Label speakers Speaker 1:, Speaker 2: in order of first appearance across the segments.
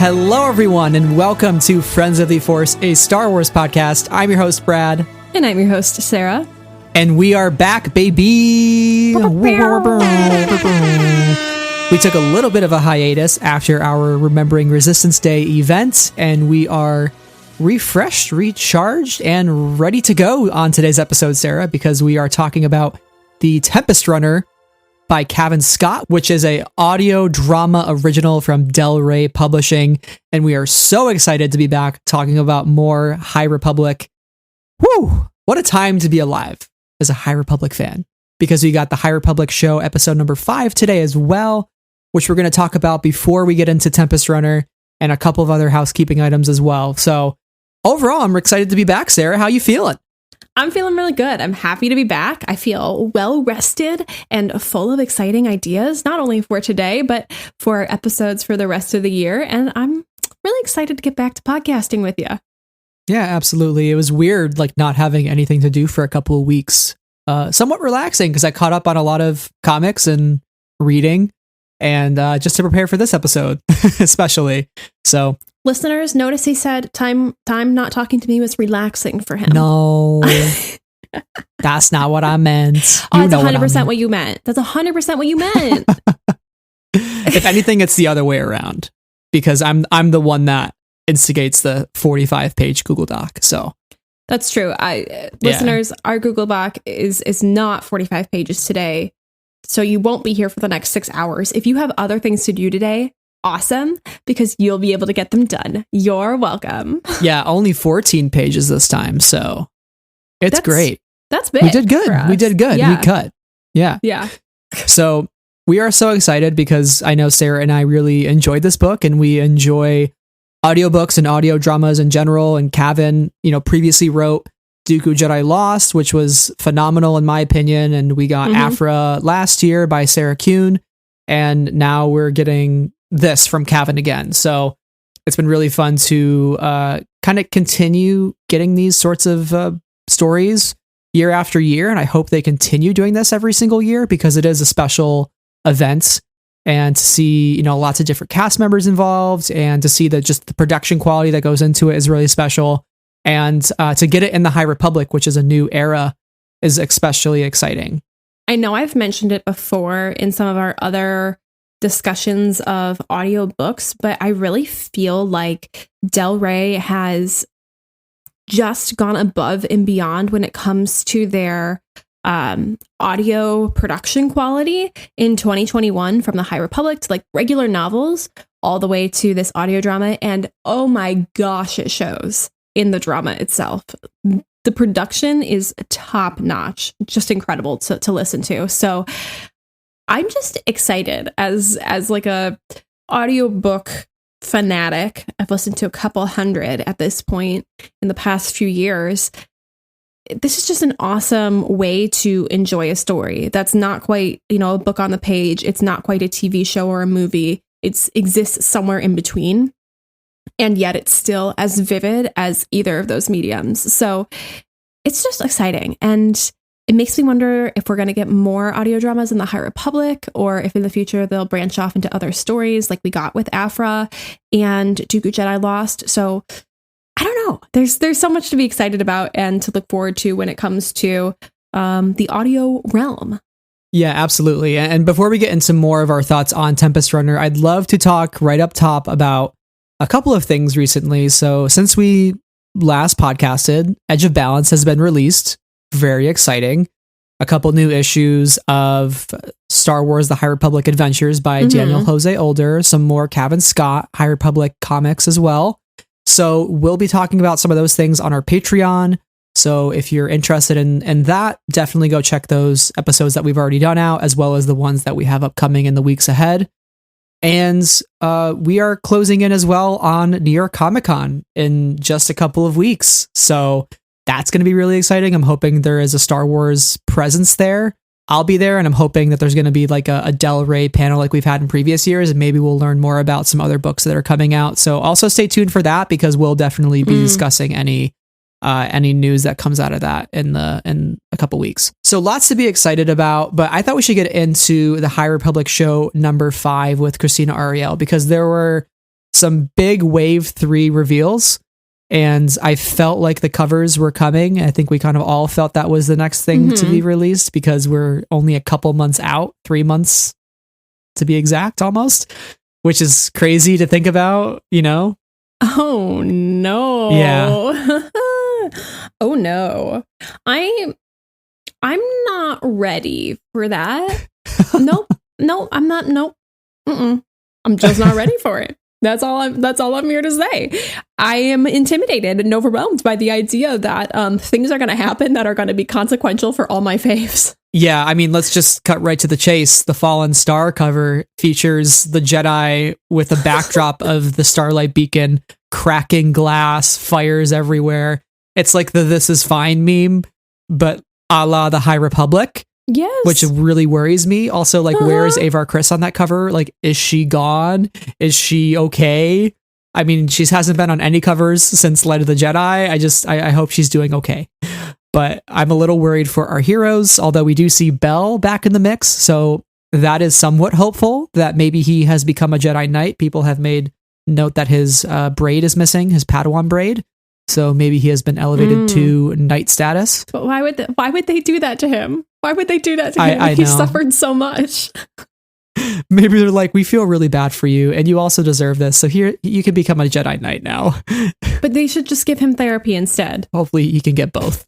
Speaker 1: Hello, everyone, and welcome to Friends of the Force, a Star Wars podcast. I'm your host, Brad.
Speaker 2: And I'm your host, Sarah.
Speaker 1: And we are back, baby! We took a little bit of a hiatus after our Remembering Resistance Day event, and we are refreshed, recharged, and ready to go on today's episode, Sarah, because we are talking about the Tempest Runner by Cavan Scott, which is a audio drama original from Del Rey Publishing, and we are so excited to be back talking about more High Republic. Woo! What a time to be alive as a High Republic fan, because we got the High Republic show episode number 5 today as well, which we're going to talk about before we get into Tempest Runner and a couple of other housekeeping items as well. So overall, I'm excited to be back. Sarah, how you feeling?
Speaker 2: I'm feeling really good. I'm happy to be back. I feel well rested and full of exciting ideas, not only for today, but for episodes for the rest of the year. And I'm really excited to get back to podcasting with you.
Speaker 1: Yeah, absolutely. It was weird, like not having anything to do for a couple of weeks. Somewhat relaxing because I caught up on a lot of comics and reading, and just to prepare for this episode, especially. So,
Speaker 2: listeners, notice he said time not talking to me was relaxing for him.
Speaker 1: No, that's not what I meant.
Speaker 2: Oh, that's 100% what you meant. That's 100% what you meant.
Speaker 1: If anything, it's the other way around, because I'm the one that instigates the 45-page Google Doc. So
Speaker 2: that's true. Listeners, our Google Doc is not 45 pages today, so you won't be here for the next 6 hours. If you have other things to do today, awesome, because you'll be able to get them done. You're welcome.
Speaker 1: Yeah, only 14 pages this time, so that's great.
Speaker 2: That's big.
Speaker 1: We did good. We did good.
Speaker 2: Yeah.
Speaker 1: We cut. Yeah.
Speaker 2: Yeah.
Speaker 1: So we are so excited because I know Sarah and I really enjoyed this book, and we enjoy audiobooks and audio dramas in general. And Cavan, previously wrote Dooku Jedi Lost, which was phenomenal in my opinion. And we got Afra last year by Sarah Kuhn. And now we're getting this from Cavan again. So it's been really fun to kind of continue getting these sorts of stories year after year. And I hope they continue doing this every single year, because it is a special event. And to see, lots of different cast members involved, and to see that just the production quality that goes into it is really special. And to get it in the High Republic, which is a new era, is especially exciting.
Speaker 2: I know I've mentioned it before in some of our other discussions of audiobooks, but I really feel like Del Rey has just gone above and beyond when it comes to their audio production quality in 2021, from the High Republic to like regular novels all the way to this audio drama. And oh my gosh, it shows in the drama itself. The production is top notch, just incredible to listen to. So I'm just excited as like a audiobook fanatic. I've listened to a couple hundred at this point in the past few years. This is just an awesome way to enjoy a story that's not quite, a book on the page. It's not quite a TV show or a movie. It exists somewhere in between. And yet it's still as vivid as either of those mediums. So it's just exciting. And it makes me wonder if we're going to get more audio dramas in the High Republic, or if in the future they'll branch off into other stories like we got with Afra and Dooku Jedi Lost. So I don't know. There's so much to be excited about and to look forward to when it comes to the audio realm.
Speaker 1: Yeah, absolutely. And before we get into more of our thoughts on Tempest Runner, I'd love to talk right up top about a couple of things recently. So since we last podcasted, Edge of Balance has been released. Very exciting. A couple new issues of Star Wars The High Republic Adventures by Daniel Jose Older. Some more Cavan Scott High Republic comics as well. So we'll be talking about some of those things on our Patreon. So if you're interested in that, definitely go check those episodes that we've already done out, as well as the ones that we have upcoming in the weeks ahead. And we are closing in as well on New York Comic Con in just a couple of weeks. So that's going to be really exciting. I'm hoping there is a Star Wars presence there. I'll be there, and I'm hoping that there's going to be like a Del Rey panel like we've had in previous years, and maybe we'll learn more about some other books that are coming out. So also stay tuned for that, because we'll definitely be discussing any news that comes out of that in a couple weeks. So lots to be excited about, but I thought we should get into the High Republic show number 5 with Christina Ariel, because there were some big wave 3 reveals, and I felt like the covers were coming. I think we kind of all felt that was the next thing to be released, because we're only a couple months out, 3 months to be exact, almost, which is crazy to think about, you know?
Speaker 2: Oh no.
Speaker 1: Yeah.
Speaker 2: Oh no. I'm not ready for that. Nope. No, I'm not. Nope. I'm just not ready for it. That's all I'm here to say. I am intimidated and overwhelmed by the idea that things are going to happen that are going to be consequential for all my faves.
Speaker 1: Yeah, I mean, let's just cut right to the chase. The Fallen Star cover features the Jedi with a backdrop of the Starlight Beacon, cracking glass, fires everywhere. It's like the "This is fine" meme, but a la the High Republic.
Speaker 2: Yes.
Speaker 1: Which really worries me. Also, like, where is Avar Kriss on that cover? Like, is she gone? Is she okay? I mean, she hasn't been on any covers since Light of the Jedi. I hope she's doing okay. But I'm a little worried for our heroes, although we do see Bell back in the mix. So that is somewhat hopeful that maybe he has become a Jedi Knight. People have made note that his braid is missing, his Padawan braid. So maybe he has been elevated to Knight status.
Speaker 2: But why would they do that to him? Why would they do that to him? He suffered so much.
Speaker 1: Maybe they're like, we feel really bad for you, and you also deserve this. So here, you can become a Jedi Knight now.
Speaker 2: But they should just give him therapy instead.
Speaker 1: Hopefully he can get both.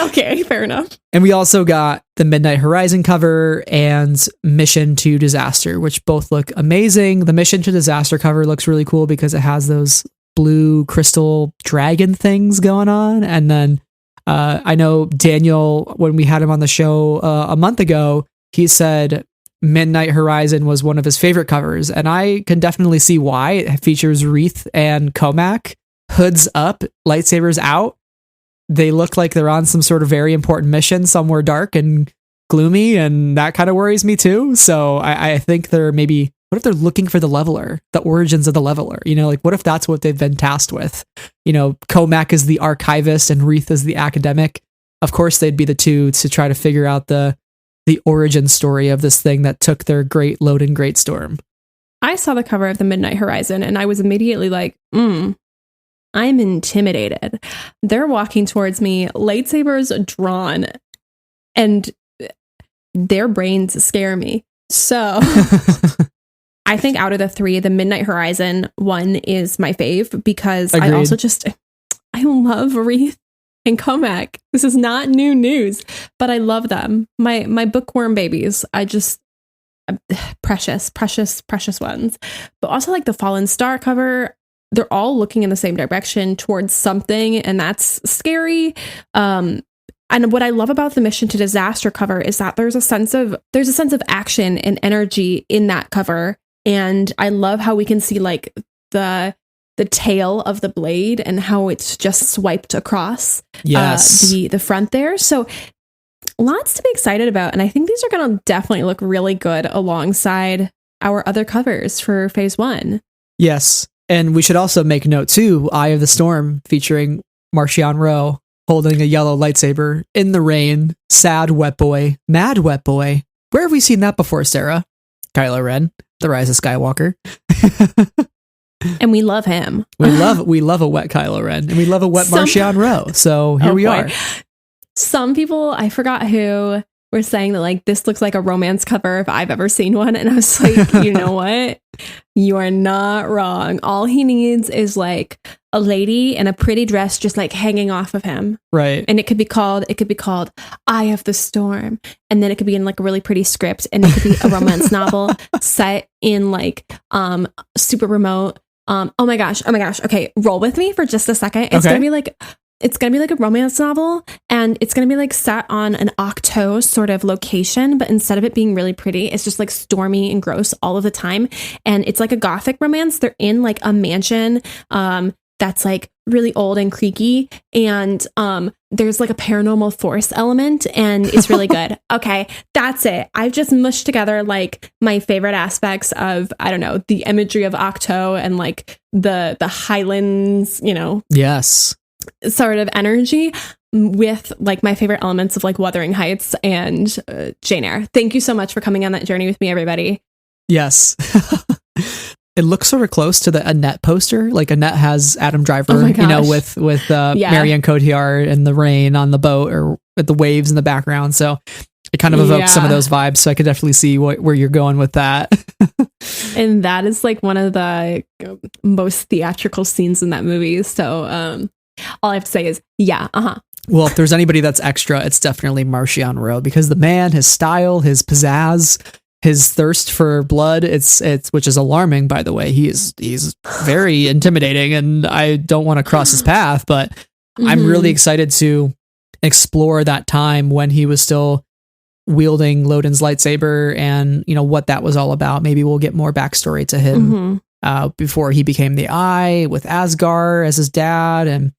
Speaker 2: Okay, fair enough.
Speaker 1: And we also got the Midnight Horizon cover and Mission to Disaster, which both look amazing. The Mission to Disaster cover looks really cool because it has those blue crystal dragon things going on. And then I know Daniel, when we had him on the show a month ago, he said Midnight Horizon was one of his favorite covers. And I can definitely see why. It features Wreath and Comac, hoods up, lightsabers out. They look like they're on some sort of very important mission somewhere dark and gloomy, and that kind of worries me too. So I think they're maybe, what if they're looking for the Leveler, the origins of the Leveler? You know, like, what if that's what they've been tasked with? You know, Comac is the archivist and Wreath is the academic. Of course, they'd be the two to try to figure out the origin story of this thing that took their great load in Great Storm.
Speaker 2: I saw the cover of the Midnight Horizon and I was immediately like, I'm intimidated. They're walking towards me, lightsabers drawn, and their brains scare me. So I think out of the three, the Midnight Horizon one is my fave because Agreed. I love Wreath and Comac. This is not new news, but I love them. My bookworm babies. Precious ones. But also like the Fallen Star cover, they're all looking in the same direction towards something, and that's scary. And what I love about the Mission to Disaster cover is that there's a sense of action and energy in that cover. And I love how we can see like the tail of the blade and how it's just swiped across the front there. So lots to be excited about. And I think these are going to definitely look really good alongside our other covers for phase 1.
Speaker 1: Yes. And we should also make note too, Eye of the Storm featuring Marchion Ro holding a yellow lightsaber in the rain. Sad wet boy, mad wet boy. Where have we seen that before, Sarah? Kylo Ren, The Rise of Skywalker.
Speaker 2: And we love him.
Speaker 1: We love a wet Kylo Ren, and we love a wet Marchion Ro. So here we are.
Speaker 2: Some people, I forgot who, were saying that like this looks like a romance cover if I've ever seen one, and I was like, you know what? You are not wrong. All he needs is like a lady in a pretty dress just like hanging off of him. Right. And it could be called Eye of the Storm. And then it could be in like a really pretty script, and it could be a romance novel set in like super remote. Oh my gosh. Okay, roll with me for just a second. It's gonna be like a romance novel, and it's going to be like set on an Octo sort of location, but instead of it being really pretty, it's just like stormy and gross all of the time. And it's like a gothic romance. They're in like a mansion that's like really old and creaky, and there's like a paranormal force element, and it's really good. Okay, that's it. I've just mushed together like my favorite aspects of, I don't know, the imagery of Octo and like the Highlands, you know.
Speaker 1: Yes.
Speaker 2: Sort of energy with like my favorite elements of like Wuthering Heights and Jane Eyre. Thank you so much for coming on that journey with me, everybody.
Speaker 1: Yes. it looks sort of close to the Annette poster. Like Annette has Adam Driver,
Speaker 2: Oh my
Speaker 1: you know,
Speaker 2: gosh.
Speaker 1: with
Speaker 2: Yeah.
Speaker 1: Marianne Cotillard and the rain on the boat or with the waves in the background. So it kind of evokes some of
Speaker 2: Yeah.
Speaker 1: those vibes. So I could definitely see where you're going with that.
Speaker 2: And that is like one of the most theatrical scenes in that movie. So all I have to say is, yeah,
Speaker 1: Well, if there's anybody that's extra, it's definitely Marcion Rowe, because the man, his style, his pizzazz, his thirst for blood, it's which is alarming, by the way. He's very intimidating, and I don't want to cross his path, but I'm really excited to explore that time when he was still wielding Loden's lightsaber and, you know, what that was all about. Maybe we'll get more backstory to him before he became the Eye with Asgar as his dad, and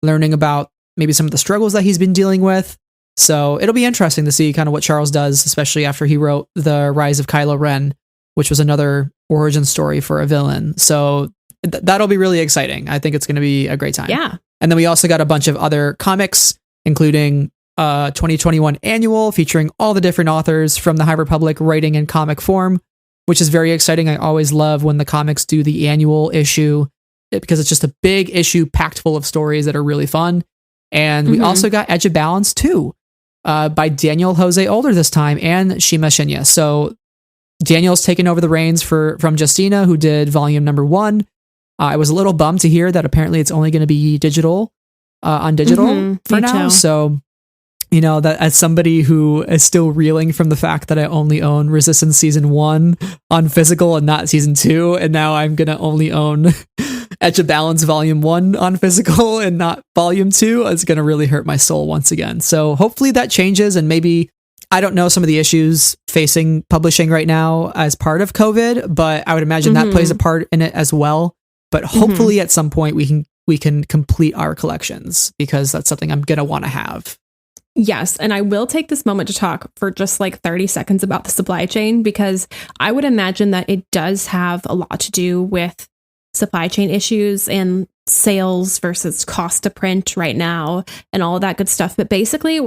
Speaker 1: learning about maybe some of the struggles that he's been dealing with. So it'll be interesting to see kind of what Charles does, especially after he wrote The Rise of Kylo Ren, which was another origin story for a villain. So that'll be really exciting. I think it's going to be a great time.
Speaker 2: Yeah.
Speaker 1: And then we also got a bunch of other comics, including 2021 annual featuring all the different authors from the High Republic writing in comic form, which is very exciting. I always love when the comics do the annual issue because it's just a big issue packed full of stories that are really fun. And we also got Edge of Balance 2 by Daniel Jose Older this time and Shima Shinya. So Daniel's taken over the reins from Justina, who did volume number 1. I was a little bummed to hear that apparently it's only going to be digital on digital for now.
Speaker 2: Too.
Speaker 1: So, you know, that as somebody who is still reeling from the fact that I only own Resistance Season 1 on physical and not Season 2, and now I'm going to only own Edge of Balance Volume 1 on physical and not Volume 2, it's going to really hurt my soul once again. So hopefully that changes, and maybe, I don't know some of the issues facing publishing right now as part of COVID, but I would imagine that plays a part in it as well. But hopefully at some point we can complete our collections, because that's something I'm going to want to have.
Speaker 2: Yes, and I will take this moment to talk for just like 30 seconds about the supply chain, because I would imagine that it does have a lot to do with supply chain issues and sales versus cost to print right now and all of that good stuff. But basically,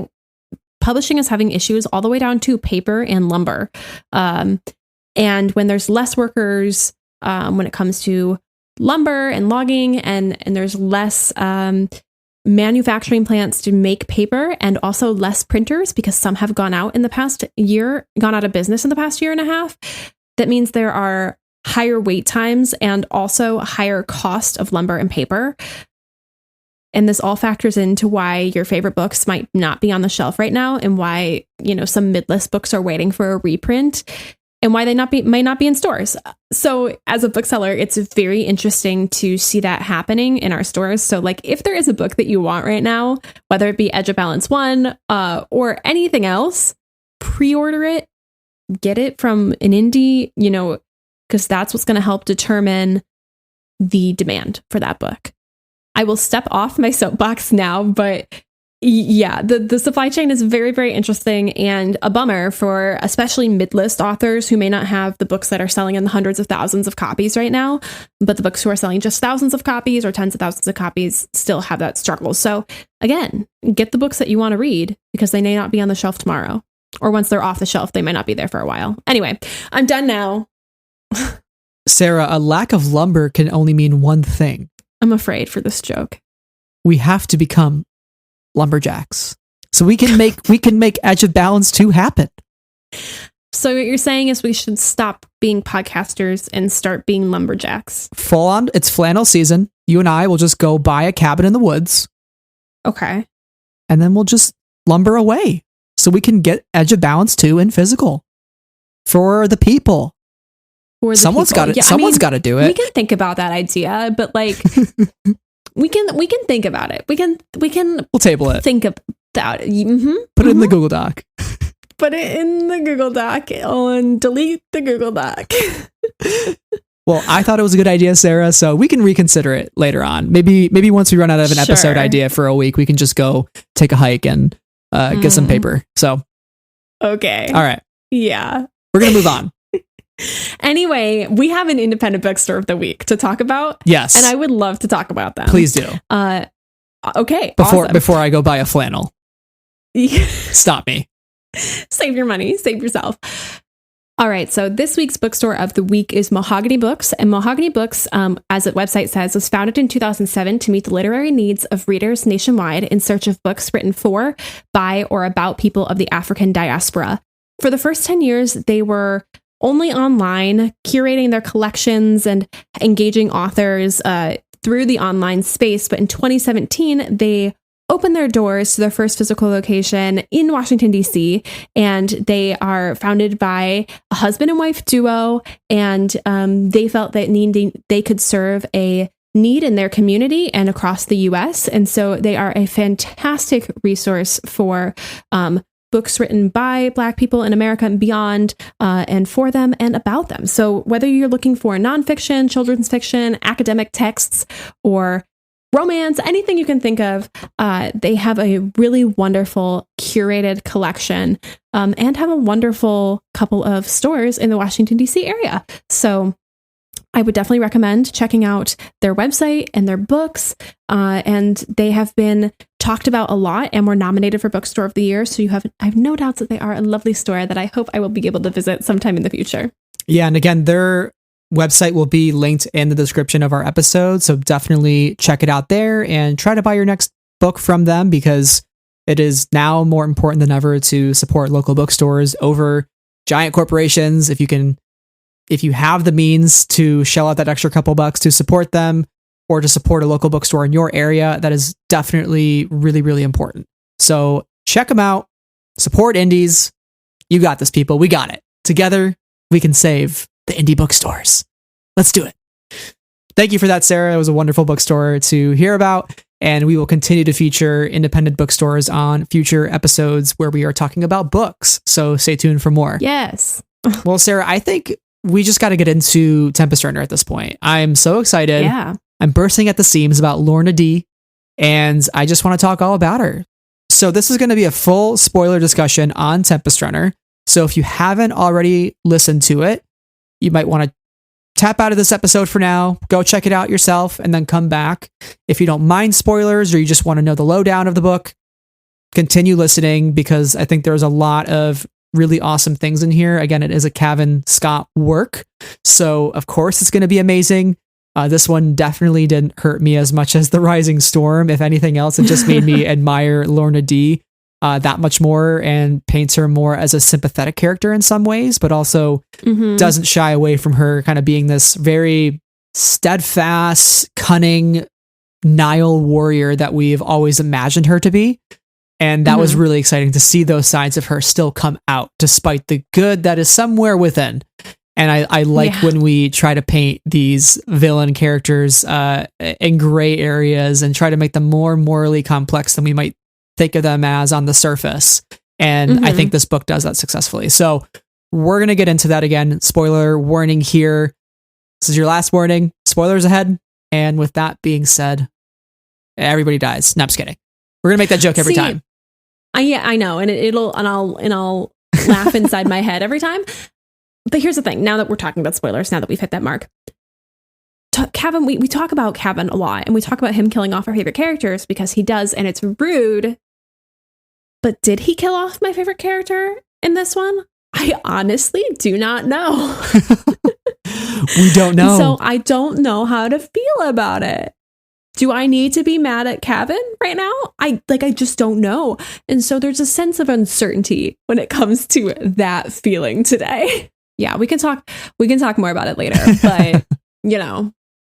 Speaker 2: publishing is having issues all the way down to paper and lumber. And when there's less workers, when it comes to lumber and logging, and there's less manufacturing plants to make paper, and also less printers because some have gone out of business in the past year and a half. That means there are higher wait times and also higher cost of lumber and paper. And this all factors into why your favorite books might not be on the shelf right now, and why, you know, some mid-list books are waiting for a reprint, and why they might not be in stores. So as a bookseller, it's very interesting to see that happening in our stores. So like, if there is a book that you want right now, whether it be Edge of Balance 1 or anything else, pre-order it, get it from an indie, you know, because that's what's going to help determine the demand for that book. I will step off my soapbox now, but yeah, the supply chain is very, very interesting, and a bummer for especially mid-list authors who may not have the books that are selling in the hundreds of thousands of copies right now, but the books who are selling just thousands of copies or tens of thousands of copies still have that struggle. So again, get the books that you want to read, because they may not be on the shelf tomorrow, or once they're off the shelf, they might not be there for a while. Anyway, I'm done now.
Speaker 1: Sarah, a lack of lumber can only mean one thing.
Speaker 2: I'm afraid for this joke.
Speaker 1: We have to become lumberjacks, so we can make Edge of Balance 2 happen.
Speaker 2: So what you're saying is we should stop being podcasters and start being lumberjacks.
Speaker 1: Full on, it's flannel season. You and I will just go buy a cabin in the woods.
Speaker 2: Okay.
Speaker 1: And then we'll just lumber away, so we can get Edge of Balance 2 in physical for the people. Someone's got to do it.
Speaker 2: We can think about that idea, but like we can think about it. We'll
Speaker 1: table it.
Speaker 2: Think about it.
Speaker 1: Put it in the Google Doc.
Speaker 2: Put it in the Google Doc and delete the Google Doc.
Speaker 1: Well, I thought it was a good idea, Sarah, so we can reconsider it later on. Maybe once we run out of an episode idea for a week, we can just go take a hike and get some paper. So,
Speaker 2: okay.
Speaker 1: All right.
Speaker 2: Yeah.
Speaker 1: We're going to move on.
Speaker 2: Anyway, we have an independent bookstore of the week to talk about.
Speaker 1: Yes.
Speaker 2: And I would love to talk about them.
Speaker 1: Please do.
Speaker 2: Okay.
Speaker 1: Before I go buy a flannel. Stop me.
Speaker 2: Save your money. Save yourself. All right, so this week's bookstore of the week is Mahogany Books. And Mahogany Books, as the website says, was founded in 2007 to meet the literary needs of readers nationwide in search of books written for, by, or about people of the African diaspora. For the first 10 years, they were only online, curating their collections and engaging authors through the online space. But in 2017, they opened their doors to their first physical location in Washington, D.C., and they are founded by a husband and wife duo, and they felt that they could serve a need in their community and across the U.S., and so they are a fantastic resource for books written by Black people in America and beyond, and for them and about them. So whether you're looking for nonfiction, children's fiction, academic texts, or romance, anything you can think of, they have a really wonderful curated collection, and have a wonderful couple of stores in the Washington, D.C. area. So I would definitely recommend checking out their website and their books. And they have been talked about a lot and were nominated for Bookstore of the Year. So I have no doubts that they are a lovely store that I hope I will be able to visit sometime in the future. Yeah.
Speaker 1: And again, their website will be linked in the description of our episode. So definitely check it out there and try to buy your next book from them, because it is now more important than ever to support local bookstores over giant corporations. If you have the means to shell out that extra couple bucks to support them or to support a local bookstore in your area, that is definitely really, really important. So check them out, support indies. You got this, people. We got it. Together, we can save the indie bookstores. Let's do it. Thank you for that, Sarah. It was a wonderful bookstore to hear about, and we will continue to feature independent bookstores on future episodes where we are talking about books. So stay tuned for more.
Speaker 2: Yes.
Speaker 1: Well, Sarah, I think we just got to get into Tempest Runner at this point. I'm so excited.
Speaker 2: Yeah.
Speaker 1: I'm bursting at the seams about Lourna Dee, and I just want to talk all about her. So this is going to be a full spoiler discussion on Tempest Runner. So if you haven't already listened to it, you might want to tap out of this episode for now, go check it out yourself, and then come back. If you don't mind spoilers or you just want to know the lowdown of the book, continue listening, because I think there's a lot of really awesome things in here. Again, it is a Cavan Scott work, so of course it's going to be amazing. This one definitely didn't hurt me as much as The Rising Storm. If anything else, it just made me admire Lourna Dee that much more, and paints her more as a sympathetic character in some ways, but also doesn't shy away from her kind of being this very steadfast, cunning Nile warrior that we've always imagined her to be. And that was really exciting to see those sides of her still come out, despite the good that is somewhere within. And I like when we try to paint these villain characters in gray areas and try to make them more morally complex than we might think of them as on the surface. And I think this book does that successfully. So we're going to get into that again. Spoiler warning here. This is your last warning. Spoilers ahead. And with that being said, everybody dies. No, I'm just kidding. We're going to make that joke every time.
Speaker 2: Yeah, I know. And I'll laugh inside my head every time. But here's the thing. Now that we're talking about spoilers, now that we've hit that mark, Cavan, we talk about Cavan a lot, and we talk about him killing off our favorite characters because he does, and it's rude. But did he kill off my favorite character in this one? I honestly do not know.
Speaker 1: We don't know.
Speaker 2: So I don't know how to feel about it. Do I need to be mad at Cavan right now? I just don't know. And so there's a sense of uncertainty when it comes to that feeling today. Yeah, we can talk more about it later, but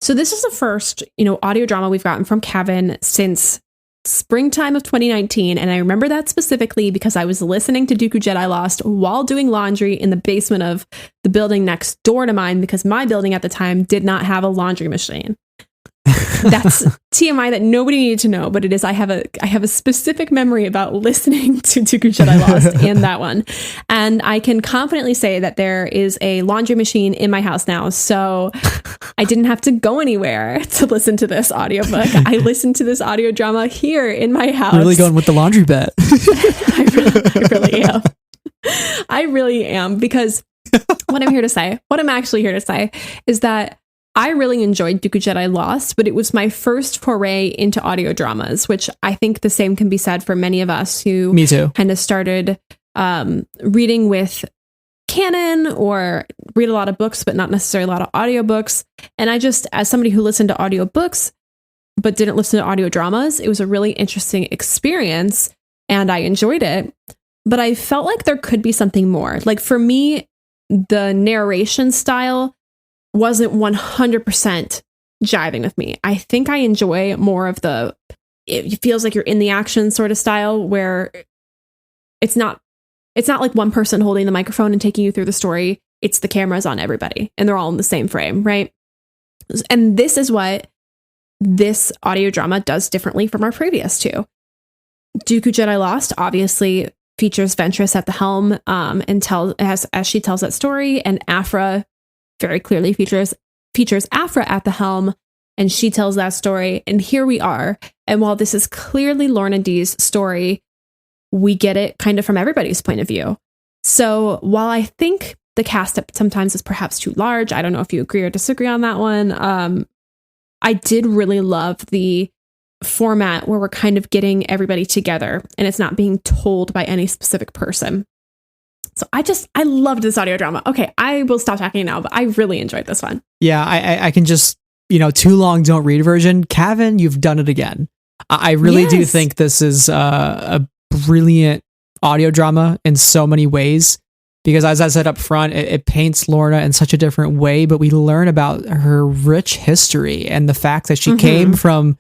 Speaker 2: So this is the first, audio drama we've gotten from Cavan since springtime of 2019. And I remember that specifically because I was listening to Dooku Jedi Lost while doing laundry in the basement of the building next door to mine, because my building at the time did not have a laundry machine. That's TMI that nobody needed to know, but it is. I have a specific memory about listening to Dooku Jedi Lost in that one, and I can confidently say that there is a laundry machine in my house now, so I didn't have to go anywhere to listen to this audiobook. I listened to this audio drama here in my house.
Speaker 1: Really going with the laundry bet.
Speaker 2: I really am. I really am, because what I'm actually here to say is that I really enjoyed Dooku Jedi Lost, but it was my first foray into audio dramas, which I think the same can be said for many of us who
Speaker 1: Me too.
Speaker 2: kind of started reading with canon or read a lot of books, but not necessarily a lot of audiobooks. And I just, as somebody who listened to audiobooks, but didn't listen to audio dramas, it was a really interesting experience and I enjoyed it. But I felt like there could be something more. Like for me, the narration style wasn't 100% jiving with me. I think I enjoy more of it feels like you're in the action sort of style where it's not like one person holding the microphone and taking you through the story. It's the cameras on everybody and they're all in the same frame, right? And this is what this audio drama does differently from our previous two. Dooku Jedi Lost obviously features Ventress at the helm and tells as she tells that story, and Aphra very clearly features Aphra at the helm and she tells that story. And here we are. And while this is clearly Lourna Dee's story, we get it kind of from everybody's point of view. So while I think the cast sometimes is perhaps too large, I don't know if you agree or disagree on that one. I did really love the format where we're kind of getting everybody together and it's not being told by any specific person. So I loved this audio drama. Okay, I will stop talking now, but I really enjoyed this one.
Speaker 1: Yeah, I can just, too long don't read version. Cavan, you've done it again. I really do think this is a brilliant audio drama in so many ways, because as I said up front, it paints Lourna in such a different way, but we learn about her rich history and the fact that she came from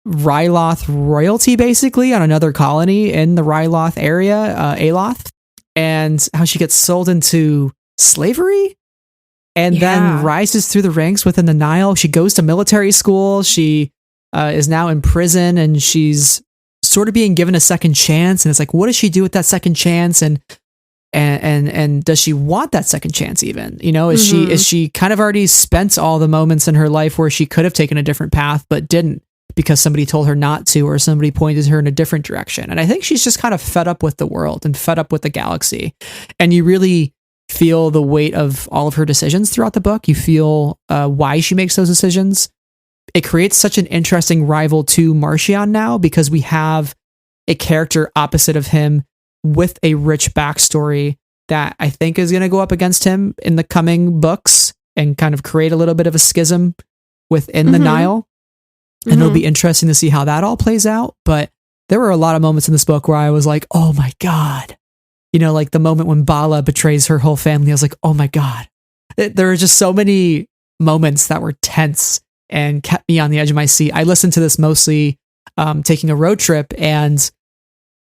Speaker 1: Ryloth royalty, basically, on another colony in the Ryloth area, Aloth, and how she gets sold into slavery and then rises through the ranks within the Nile. She goes to military school. She is now in prison and she's sort of being given a second chance. And it's like, what does she do with that second chance? And does she want that second chance even? Is she kind of already spent all the moments in her life where she could have taken a different path, but didn't because somebody told her not to, or somebody pointed her in a different direction. And I think she's just kind of fed up with the world and fed up with the galaxy. And you really feel the weight of all of her decisions throughout the book. You feel why she makes those decisions. It creates such an interesting rival to Marchion now, because we have a character opposite of him with a rich backstory that I think is going to go up against him in the coming books and kind of create a little bit of a schism within the Nile. And it'll be interesting to see how that all plays out. But there were a lot of moments in this book where I was like, oh my God. Like the moment when Bala betrays her whole family, I was like, oh my God. There are just so many moments that were tense and kept me on the edge of my seat. I listened to this mostly taking a road trip, and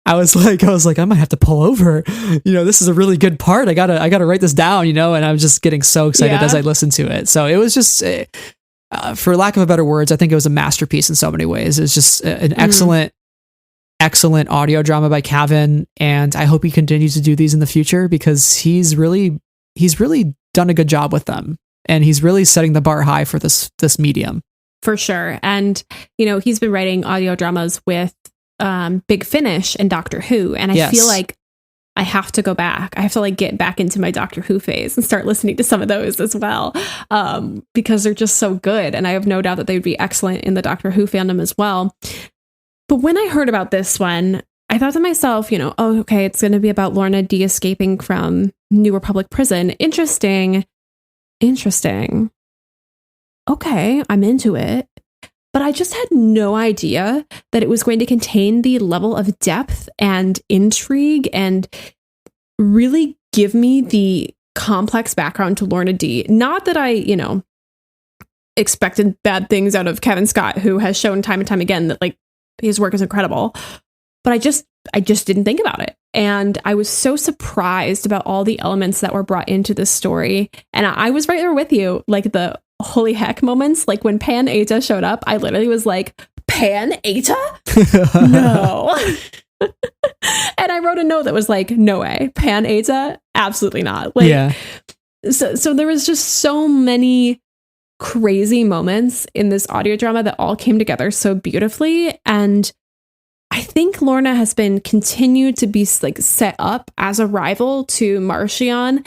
Speaker 1: I was like, I might have to pull over. This is a really good part. I gotta write this down, and I'm just getting so excited as I listen to it. So it was just, for lack of a better words, I think it was a masterpiece in so many ways. It's just an excellent audio drama by Cavan, and I hope he continues to do these in the future, because he's really done a good job with them, and he's really setting the bar high for this medium.
Speaker 2: For sure. And he's been writing audio dramas with Big Finish and Doctor Who, and I feel like I have to go back. I have to get back into my Doctor Who phase and start listening to some of those as well, because they're just so good, and I have no doubt that they would be excellent in the Doctor Who fandom as well. But when I heard about this one, I thought to myself, oh, okay, it's going to be about Lourna Dee escaping from New Republic prison. Interesting. Okay, I'm into it. But I just had no idea that it was going to contain the level of depth and intrigue and really give me the complex background to Lourna Dee. Not that I, expected bad things out of Cavan Scott, who has shown time and time again that his work is incredible. But I just didn't think about it. And I was so surprised about all the elements that were brought into this story. And I was right there with you, the holy heck moments, when Pan Eta showed up, I literally was like, Pan Eta? No. And I wrote a note that was like, no way, Pan Eta? Absolutely not. So there was just so many crazy moments in this audio drama that all came together so beautifully. And I think Lourna has been continued to be set up as a rival to Marchion.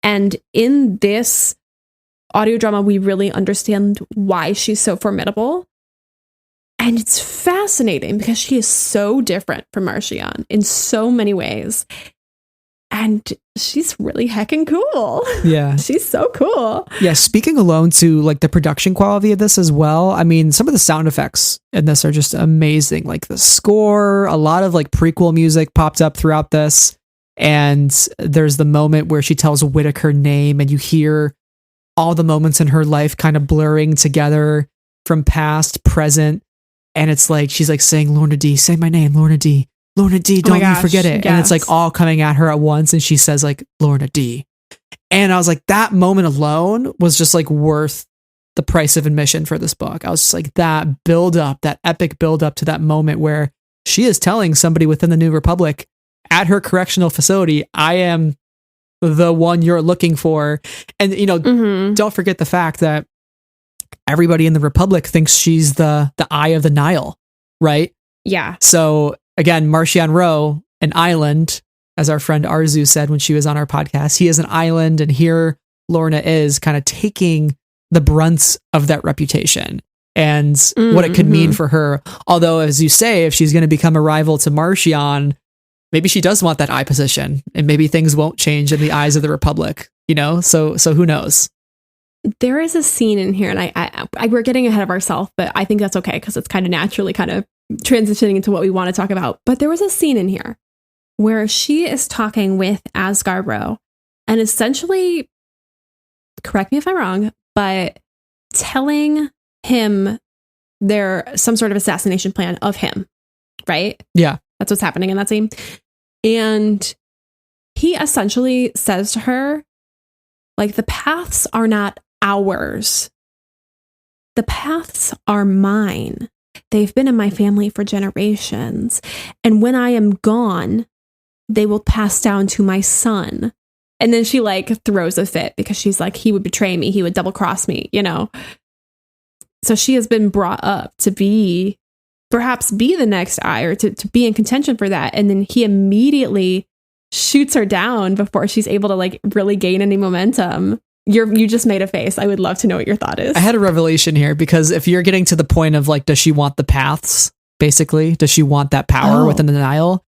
Speaker 2: And in this audio drama, we really understand why she's so formidable. And it's fascinating because she is so different from Marchion in so many ways. And she's really heckin' cool.
Speaker 1: Yeah.
Speaker 2: She's so cool.
Speaker 1: Yeah, speaking alone to like the production quality of this as well. I mean, some of the sound effects in this are just amazing. Like the score, a lot of like prequel music popped up throughout this. And there's the moment where she tells Whittaker her name and you hear all the moments in her life kind of blurring together from past, present. And it's like, she's like saying, Lourna Dee, say my name, Lourna Dee. Lourna Dee, don't you forget it. Yes. And it's like all coming at her at once. And she says like, Lourna Dee. And I was like, that moment alone was just like worth the price of admission for this book. I was just like, that build up, that epic build up to that moment where she is telling somebody within the New Republic at her correctional facility, I am the one you're looking for. And, you know, don't forget the fact that everybody in the Republic thinks she's the Eye of the Nile, right?
Speaker 2: Yeah.
Speaker 1: So again, Marchion Ro, an island, as our friend Arzu said when she was on our podcast, he is an island, and here Lourna is kind of taking the brunt of that reputation and what it could mean for her. Although, as you say, if she's going to become a rival to Marchion, maybe she does want that eye position, and maybe things won't change in the eyes of the Republic, you know? So who knows?
Speaker 2: There is a scene in here, and I we're getting ahead of ourselves, but I think that's okay because it's kind of naturally kind of transitioning into what we want to talk about. But there was a scene in here where she is talking with Asgar Ro and essentially, correct me if I'm wrong, but telling him there's some sort of assassination plan of him, right?
Speaker 1: Yeah.
Speaker 2: That's what's happening in that scene. And he essentially says to her, like, the paths are not ours. The paths are mine. They've been in my family for generations. And when I am gone, they will pass down to my son. And then she like throws a fit because she's like, he would betray me. He would double cross me, you know? So she has been brought up to perhaps be the next eye, or to be in contention for that. And then he immediately shoots her down before she's able to like really gain any momentum. You just made a face. I would love to know what your thought is.
Speaker 1: I had a revelation here, because if you're getting to the point of like, does she want the paths? Basically, does she want that power within the Nile?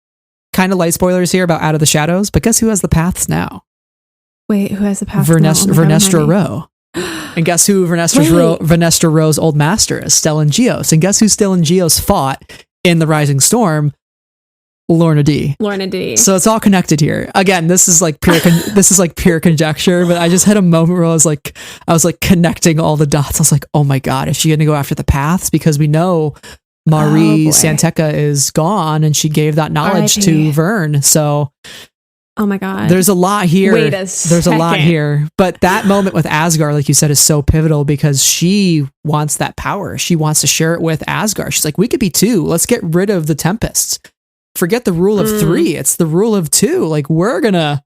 Speaker 1: Kind of light spoilers here about Out of the Shadows, but guess who has the paths now?
Speaker 2: Wait, who has the paths
Speaker 1: now? Vernestra Ro. And guess who Vernestra Ro's old master is? Stellan Gios. And guess who Stellan Gios fought in the Rising Storm? Lourna Dee.
Speaker 2: Lourna Dee.
Speaker 1: So it's all connected here. Again, this is like pure conjecture, but I just had a moment where I was like connecting all the dots. I was like, oh my God, is she going to go after the paths? Because we know Marie Santeca is gone, and she gave that knowledge to Vern. So,
Speaker 2: oh my God,
Speaker 1: there's a lot here.
Speaker 2: There's
Speaker 1: a lot here. But that moment with Asgar, like you said, is so pivotal because she wants that power. She wants to share it with Asgar. She's like, we could be two. Let's get rid of the Tempests. Forget the rule of three. It's the rule of two. Like we're gonna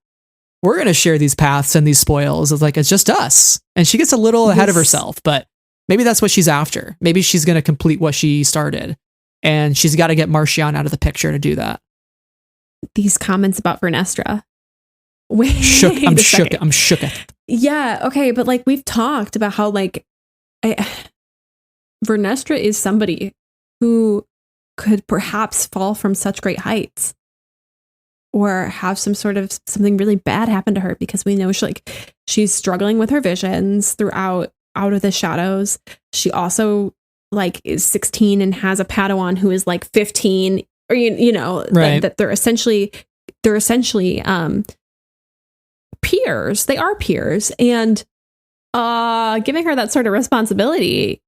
Speaker 1: share these paths and these spoils. It's like, it's just us. And she gets a little ahead of herself, but maybe that's what she's after. Maybe she's going to complete what she started, and she's got to get Marchion out of the picture to do that.
Speaker 2: These comments about Vernestra.
Speaker 1: I'm shook.
Speaker 2: Yeah. Okay. But like, we've talked about how like Vernestra is somebody who could perhaps fall from such great heights, or have something really bad happen to her, because we know she's struggling with her visions throughout Out of the Shadows. She also like is 16 and has a Padawan who is like 15, or you know,
Speaker 1: right.
Speaker 2: that they're essentially peers. They are peers, and giving her that sort of responsibility,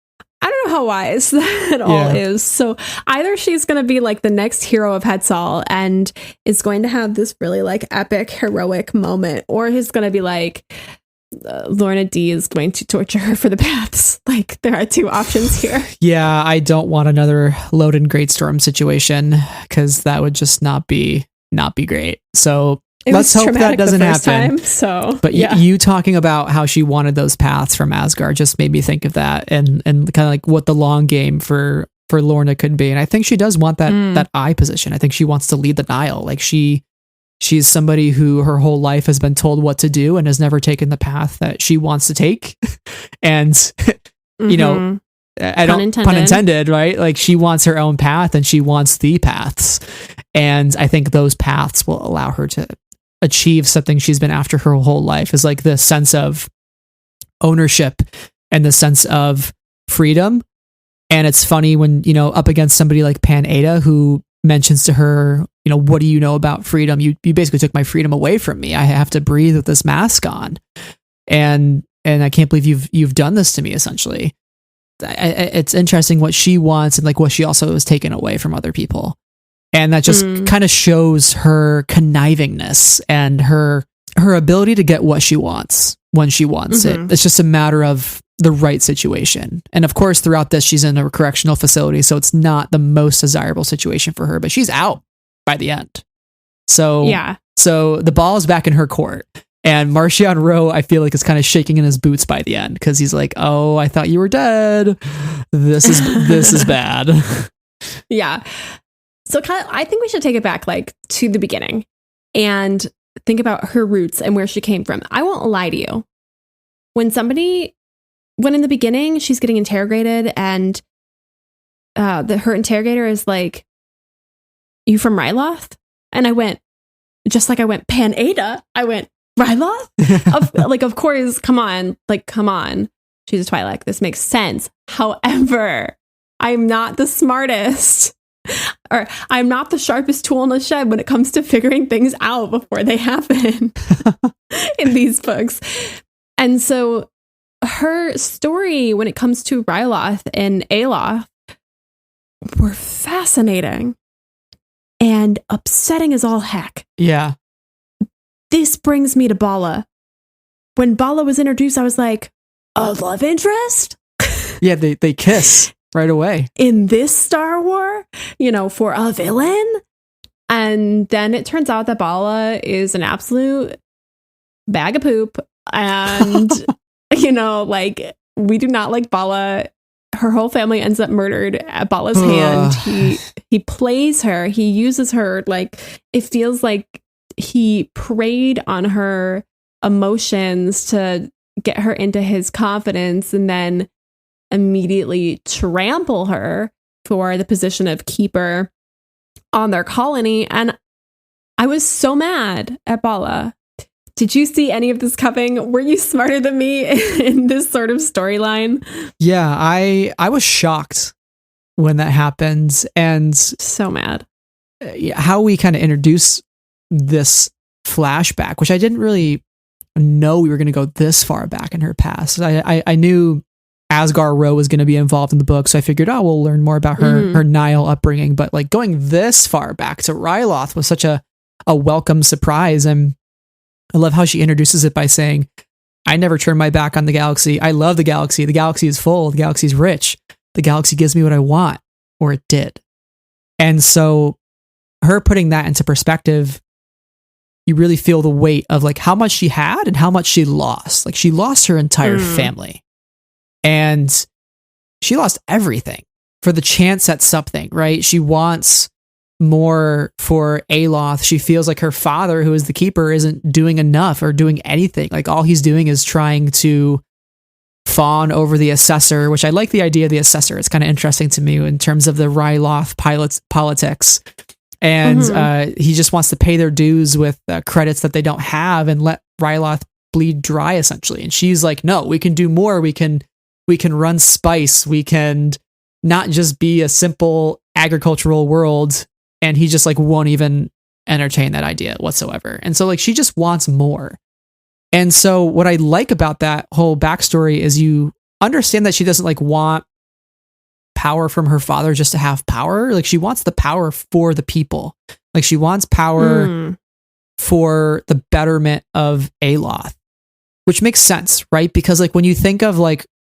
Speaker 2: I don't know how wise that all is. So either she's going to be like the next hero of Hetzal and is going to have this really like epic heroic moment, or he's going to be like, Lourna Dee is going to torture her for the paths. Like, there are two options here. Yeah,
Speaker 1: I don't want another Loden Greatstorm situation, because that would just not be great. So let's hope that doesn't happen. But you talking about how she wanted those paths from Asgard just made me think of that, and kind of like what the long game for Lourna could be. And I think she does want that eye position. I think she wants to lead the Nile. Like she's somebody who her whole life has been told what to do and has never taken the path that she wants to take. And you know, pun intended, right? Like she wants her own path, and she wants the paths. And I think those paths will allow her to achieve something she's been after her whole life, is like the sense of ownership and the sense of freedom. And it's funny when, you know, up against somebody like Pan Ada, who mentions to her, you know, what do you know about freedom? You basically took my freedom away from me. I have to breathe with this mask on. And I can't believe you've done this to me, essentially. It's interesting what she wants and like what she also was taken away from other people. And that just kind of shows her connivingness and her ability to get what she wants when she wants it. It's just a matter of the right situation. And of course, throughout this, she's in a correctional facility, so it's not the most desirable situation for her, but she's out by the end. So the ball is back in her court. And Marchion Ro, I feel like, is kind of shaking in his boots by the end, because he's like, "Oh, I thought you were dead. This is bad."
Speaker 2: Yeah. So I think we should take it back like to the beginning and think about her roots and where she came from. I won't lie to you. When in the beginning she's getting interrogated and her interrogator is like, "You from Ryloth?" And I went Pan Ada. I went, Ryloth? Of course, come on. She's a Twi'lek. This makes sense. However, I'm not the smartest, or I'm not the sharpest tool in the shed when it comes to figuring things out before they happen in these books. And so her story when it comes to Ryloth and Aloth were fascinating and upsetting as all heck.
Speaker 1: Yeah.
Speaker 2: This brings me to Bala. When Bala was introduced, I was like, a love interest?
Speaker 1: Yeah, they kiss right away.
Speaker 2: In this Star War, for a villain? And then it turns out that Bala is an absolute bag of poop. And, we do not like Bala. Her whole family ends up murdered at Bala's hand. He plays her. He uses her. It feels like he preyed on her emotions to get her into his confidence and then immediately trample her for the position of keeper on their colony. And I was so mad at Bala. Did you see any of this coming? Were you smarter than me in this sort of storyline?
Speaker 1: Yeah, I was shocked when that happened, and
Speaker 2: so mad.
Speaker 1: How we kind of introduce this flashback, which I didn't really know we were going to go this far back in her past. I knew Asgar Ro was going to be involved in the book, so I figured, we'll learn more about her Nile upbringing. But going this far back to Ryloth was such a welcome surprise. And I love how she introduces it by saying, "I never turn my back on the galaxy. I love the galaxy. The galaxy is full. The galaxy is rich. The galaxy gives me what I want," or it did. And so her putting that into perspective, you really feel the weight of how much she had and how much she lost. She lost her entire family, and she lost everything for the chance at something, right? She wants more for Aloth. She feels like her father, who is the keeper, isn't doing enough or doing anything. All he's doing is trying to fawn over the assessor, which I like the idea of the assessor. It's kind of interesting to me in terms of the Ryloth politics. And he just wants to pay their dues with credits that they don't have and let Ryloth bleed dry, essentially. And she's like, "No, we can do more. We can run spice. We can not just be a simple agricultural world." And he just won't even entertain that idea whatsoever. And so she just wants more. And so what I like about that whole backstory is you understand that she doesn't want power from her father just to have power. She wants the power for the people. She wants power for the betterment of Aloth, which makes sense, right? Because when you think of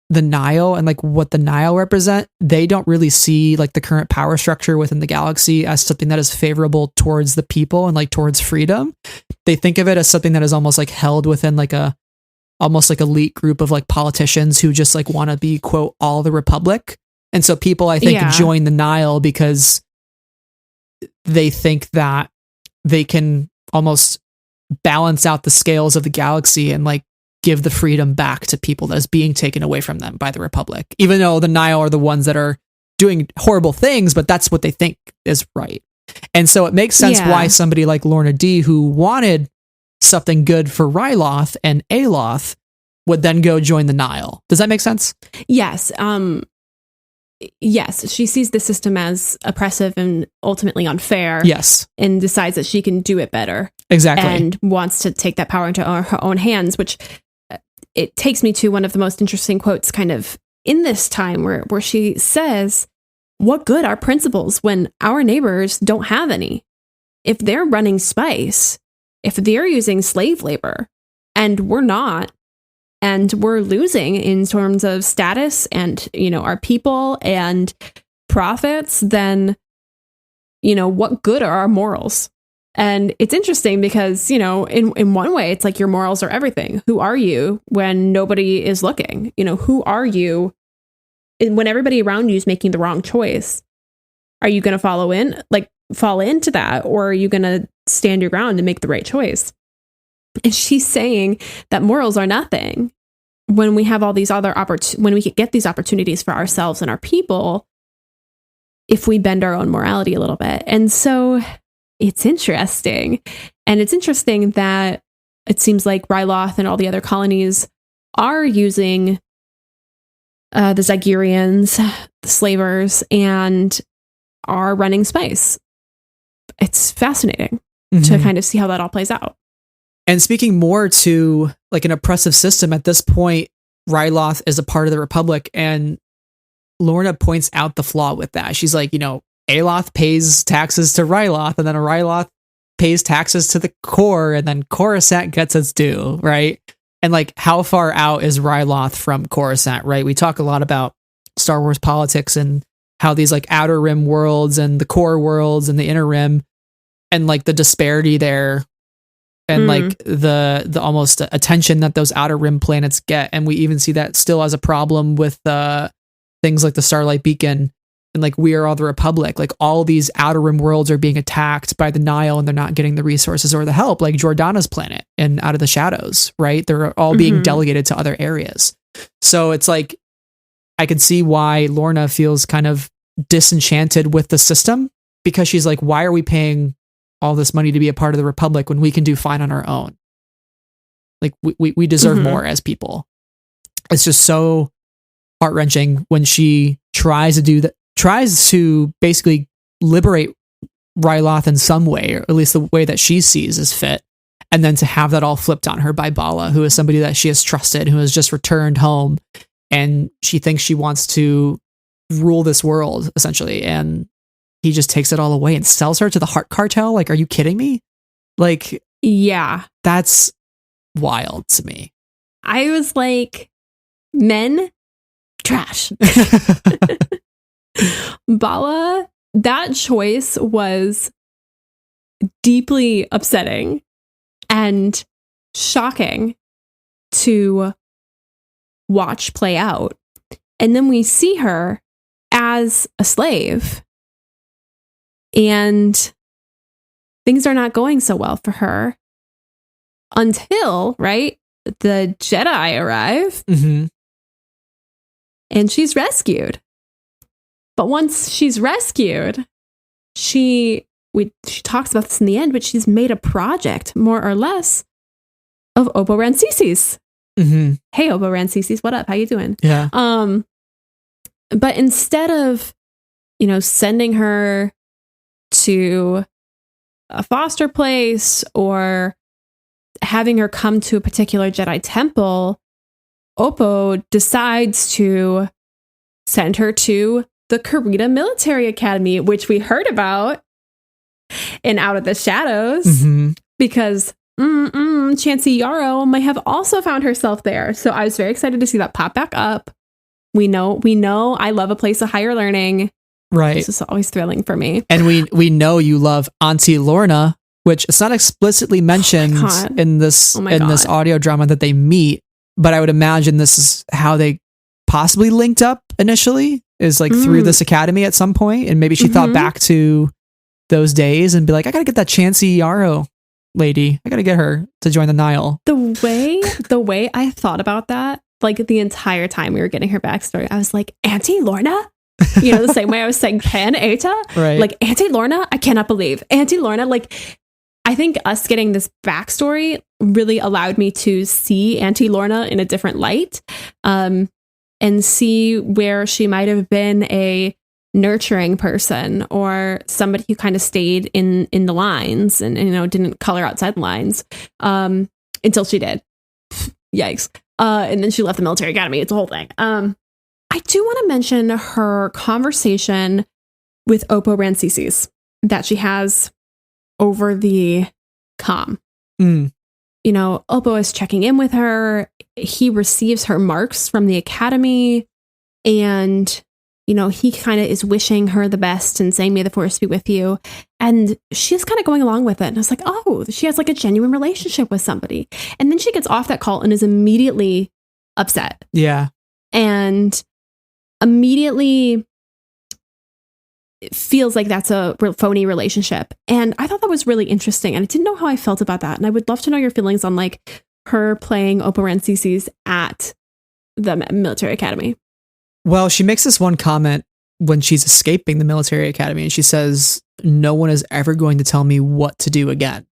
Speaker 1: the Nile and what the Nile represent, they don't really see the current power structure within the galaxy as something that is favorable towards the people and towards freedom. They think of it as something that is almost held within almost elite group of politicians who just want to be, quote, all the Republic. And so people, I think, join the Nile because they think that they can almost balance out the scales of the galaxy and give the freedom back to people that is being taken away from them by the Republic, even though the Nile are the ones that are doing horrible things, but that's what they think is right. And so it makes sense why somebody like Lourna Dee, who wanted something good for Ryloth, and Aloth would then go join the Nile. Does that make sense?
Speaker 2: Yes. Yes, she sees the system as oppressive and ultimately unfair.
Speaker 1: Yes.
Speaker 2: And decides that she can do it better.
Speaker 1: Exactly.
Speaker 2: And wants to take that power into her own hands, which it takes me to one of the most interesting quotes kind of in this time where she says, what good are principles when our neighbors don't have any? If they're running spice, if they're using slave labor, and we're not, and we're losing in terms of status and, our people and profits, then, what good are our morals? And it's interesting because, in one way, it's like your morals are everything. Who are you when nobody is looking? Who are you when everybody around you is making the wrong choice? Are you going to fall into that? Or are you going to stand your ground and make the right choice? And she's saying that morals are nothing when we have all these other when we get these opportunities for ourselves and our people, if we bend our own morality a little bit. And so it's interesting. And it's interesting that it seems like Ryloth and all the other colonies are using the Zygerians, the slavers, and are running spice. It's fascinating to kind of see how that all plays out.
Speaker 1: And speaking more to like an oppressive system, at this point, Ryloth is a part of the Republic, and Lourna points out the flaw with that. She's like, Aloth pays taxes to Ryloth, and then Ryloth pays taxes to the core, and then Coruscant gets its due, right? And like, how far out is Ryloth from Coruscant, right? We talk a lot about Star Wars politics and how these like outer rim worlds and the core worlds and the inner rim, and like the disparity there, and like the almost attention that those outer rim planets get. And we even see that still as a problem with things like the Starlight Beacon and like We Are All the Republic. Like all these outer rim worlds are being attacked by the Nile, and they're not getting the resources or the help, like Jordana's planet and Out of the Shadows, right? They're all being delegated to other areas. So it's like, I could see why Lourna feels kind of disenchanted with the system, because she's like, why are we paying all this money to be a part of the Republic when we can do fine on our own? Like we deserve more as people. It's just so heart-wrenching when she tries to basically liberate Ryloth in some way, or at least the way that she sees is fit. And then to have that all flipped on her by Bala, who is somebody that she has trusted, who has just returned home, and she thinks she wants to rule this world essentially. And he just takes it all away and sells her to the Heart Cartel. Like, are you kidding me? Like,
Speaker 2: yeah,
Speaker 1: that's wild to me.
Speaker 2: I was like, men, trash. Bala, that choice was deeply upsetting and shocking to watch play out. And then we see her as a slave, and things are not going so well for her until, right, the Jedi arrive and she's rescued. But once she's rescued, she talks about this in the end, but she's made a project, more or less, of Oppo Rancisis. Hey, Oppo Rancisis, what up? How you doing?
Speaker 1: Yeah.
Speaker 2: But instead of, sending her to a foster place or having her come to a particular Jedi temple, Oppo decides to send her to the Karita Military Academy, which we heard about in Out of the Shadows, because Chancellor Yarrow might have also found herself there. So I was very excited to see that pop back up. We know I love a place of higher learning.
Speaker 1: Right.
Speaker 2: This is always thrilling for me.
Speaker 1: And we know you love Auntie Lourna, which is not explicitly mentioned in this audio drama that they meet, but I would imagine this is how they possibly linked up initially, is like through this academy at some point, and maybe she thought back to those days and be like, I gotta get that Chancellor Yarrow lady. I gotta get her to join the Nile.
Speaker 2: The way I thought about that, like the entire time we were getting her backstory, I was like, Auntie Lourna? The same way I was saying Pan Eta,
Speaker 1: right?
Speaker 2: Like, Auntie Lourna, I cannot believe Auntie Lourna. Like, I think us getting this backstory really allowed me to see Auntie Lourna in a different light, and see where she might have been a nurturing person or somebody who kind of stayed in the lines and didn't color outside the lines until she did. Yikes. And then she left the military academy. It's a whole thing. I do want to mention her conversation with Oppo Rancisis that she has over the comm. Oppo is checking in with her. He receives her marks from the academy, and he kind of is wishing her the best and saying, "May the force be with you." And she's kind of going along with it. And I was like, oh, she has like a genuine relationship with somebody. And then she gets off that call and is immediately upset.
Speaker 1: Yeah.
Speaker 2: And immediately it feels like that's a phony relationship. And I thought that was really interesting. And I didn't know how I felt about that. And I would love to know your feelings on like her playing Oppo Rancisis at the military academy.
Speaker 1: Well, she makes this one comment when she's escaping the military academy, and she says, "No one is ever going to tell me what to do again."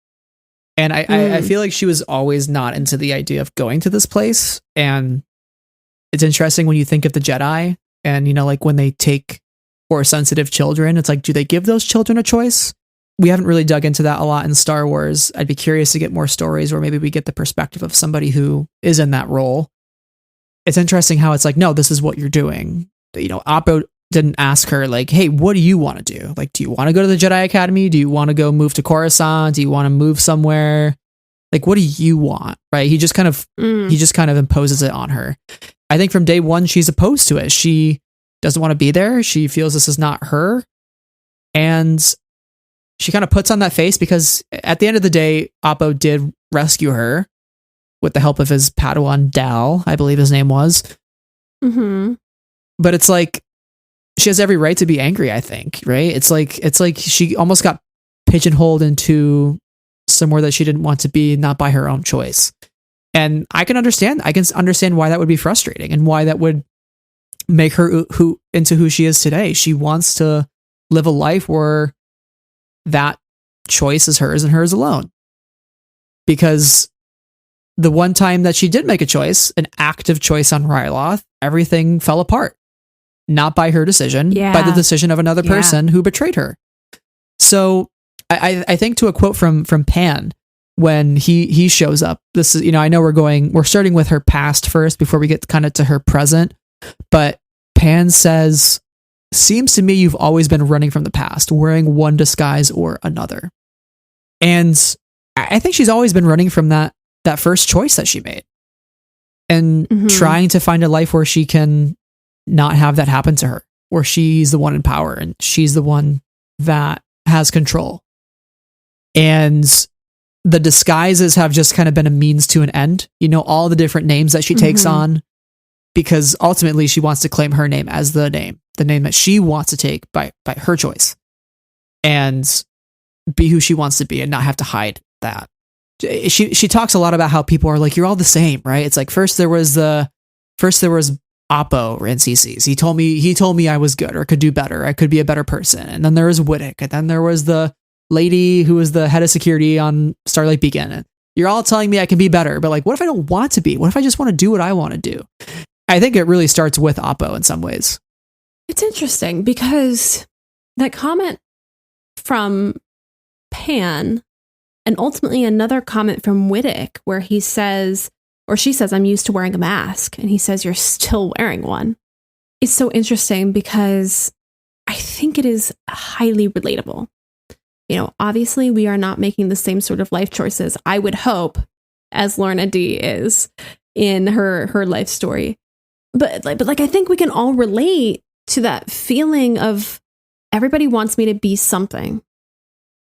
Speaker 1: And I feel like she was always not into the idea of going to this place. And it's interesting when you think of the Jedi and, like when they take Force sensitive children, it's like, do they give those children a choice? We haven't really dug into that a lot in Star Wars. I'd be curious to get more stories where maybe we get the perspective of somebody who is in that role. It's interesting how it's like, no, this is what you're doing. Oppo didn't ask her like, hey, what do you want to do? Like, do you want to go to the Jedi Academy? Do you want to go move to Coruscant? Do you want to move somewhere? Like, what do you want? Right? He just kind of imposes it on her. I think from day one, she's opposed to it. She doesn't want to be there. She feels this is not her. And she kind of puts on that face because at the end of the day, Oppo did rescue her with the help of his Padawan Dal, I believe his name was.
Speaker 2: Mm-hmm.
Speaker 1: But it's like, she has every right to be angry, I think, right? It's like she almost got pigeonholed into somewhere that she didn't want to be, not by her own choice. And I can understand why that would be frustrating and why that would make her into who she is today. She wants to live a life where that choice is hers and hers alone. Because the one time that she did make a choice, an active choice on Ryloth, everything fell apart. Not by her decision, by the decision of another person who betrayed her. So I think to a quote from Pan when he shows up, this is, I know we're starting with her past first before we get kind of to her present, but Pan says, "Seems to me you've always been running from the past, wearing one disguise or another." And I think she's always been running from that first choice that she made and trying to find a life where she can not have that happen to her, where she's the one in power and she's the one that has control. And the disguises have just kind of been a means to an end, all the different names that she takes on, because ultimately she wants to claim her name as the name that she wants to take by her choice and be who she wants to be and not have to hide that. She talks a lot about how people are like, you're all the same, right? It's like, first there was Oppo Rancisis. He told me I was good or could do better. I could be a better person. And then there was Whittick. And then there was the lady who was the head of security on Starlight Beacon. And you're all telling me I can be better, but like, what if I don't want to be? What if I just want to do what I want to do? I think it really starts with Oppo in some ways.
Speaker 2: It's interesting because that comment from Pan and ultimately another comment from Whittick where he says, or she says, "I'm used to wearing a mask." And he says, "You're still wearing one." It's so interesting because I think it is highly relatable. Obviously we are not making the same sort of life choices, I would hope, as Lourna Dee is in her life story. But I think we can all relate to that feeling of everybody wants me to be something,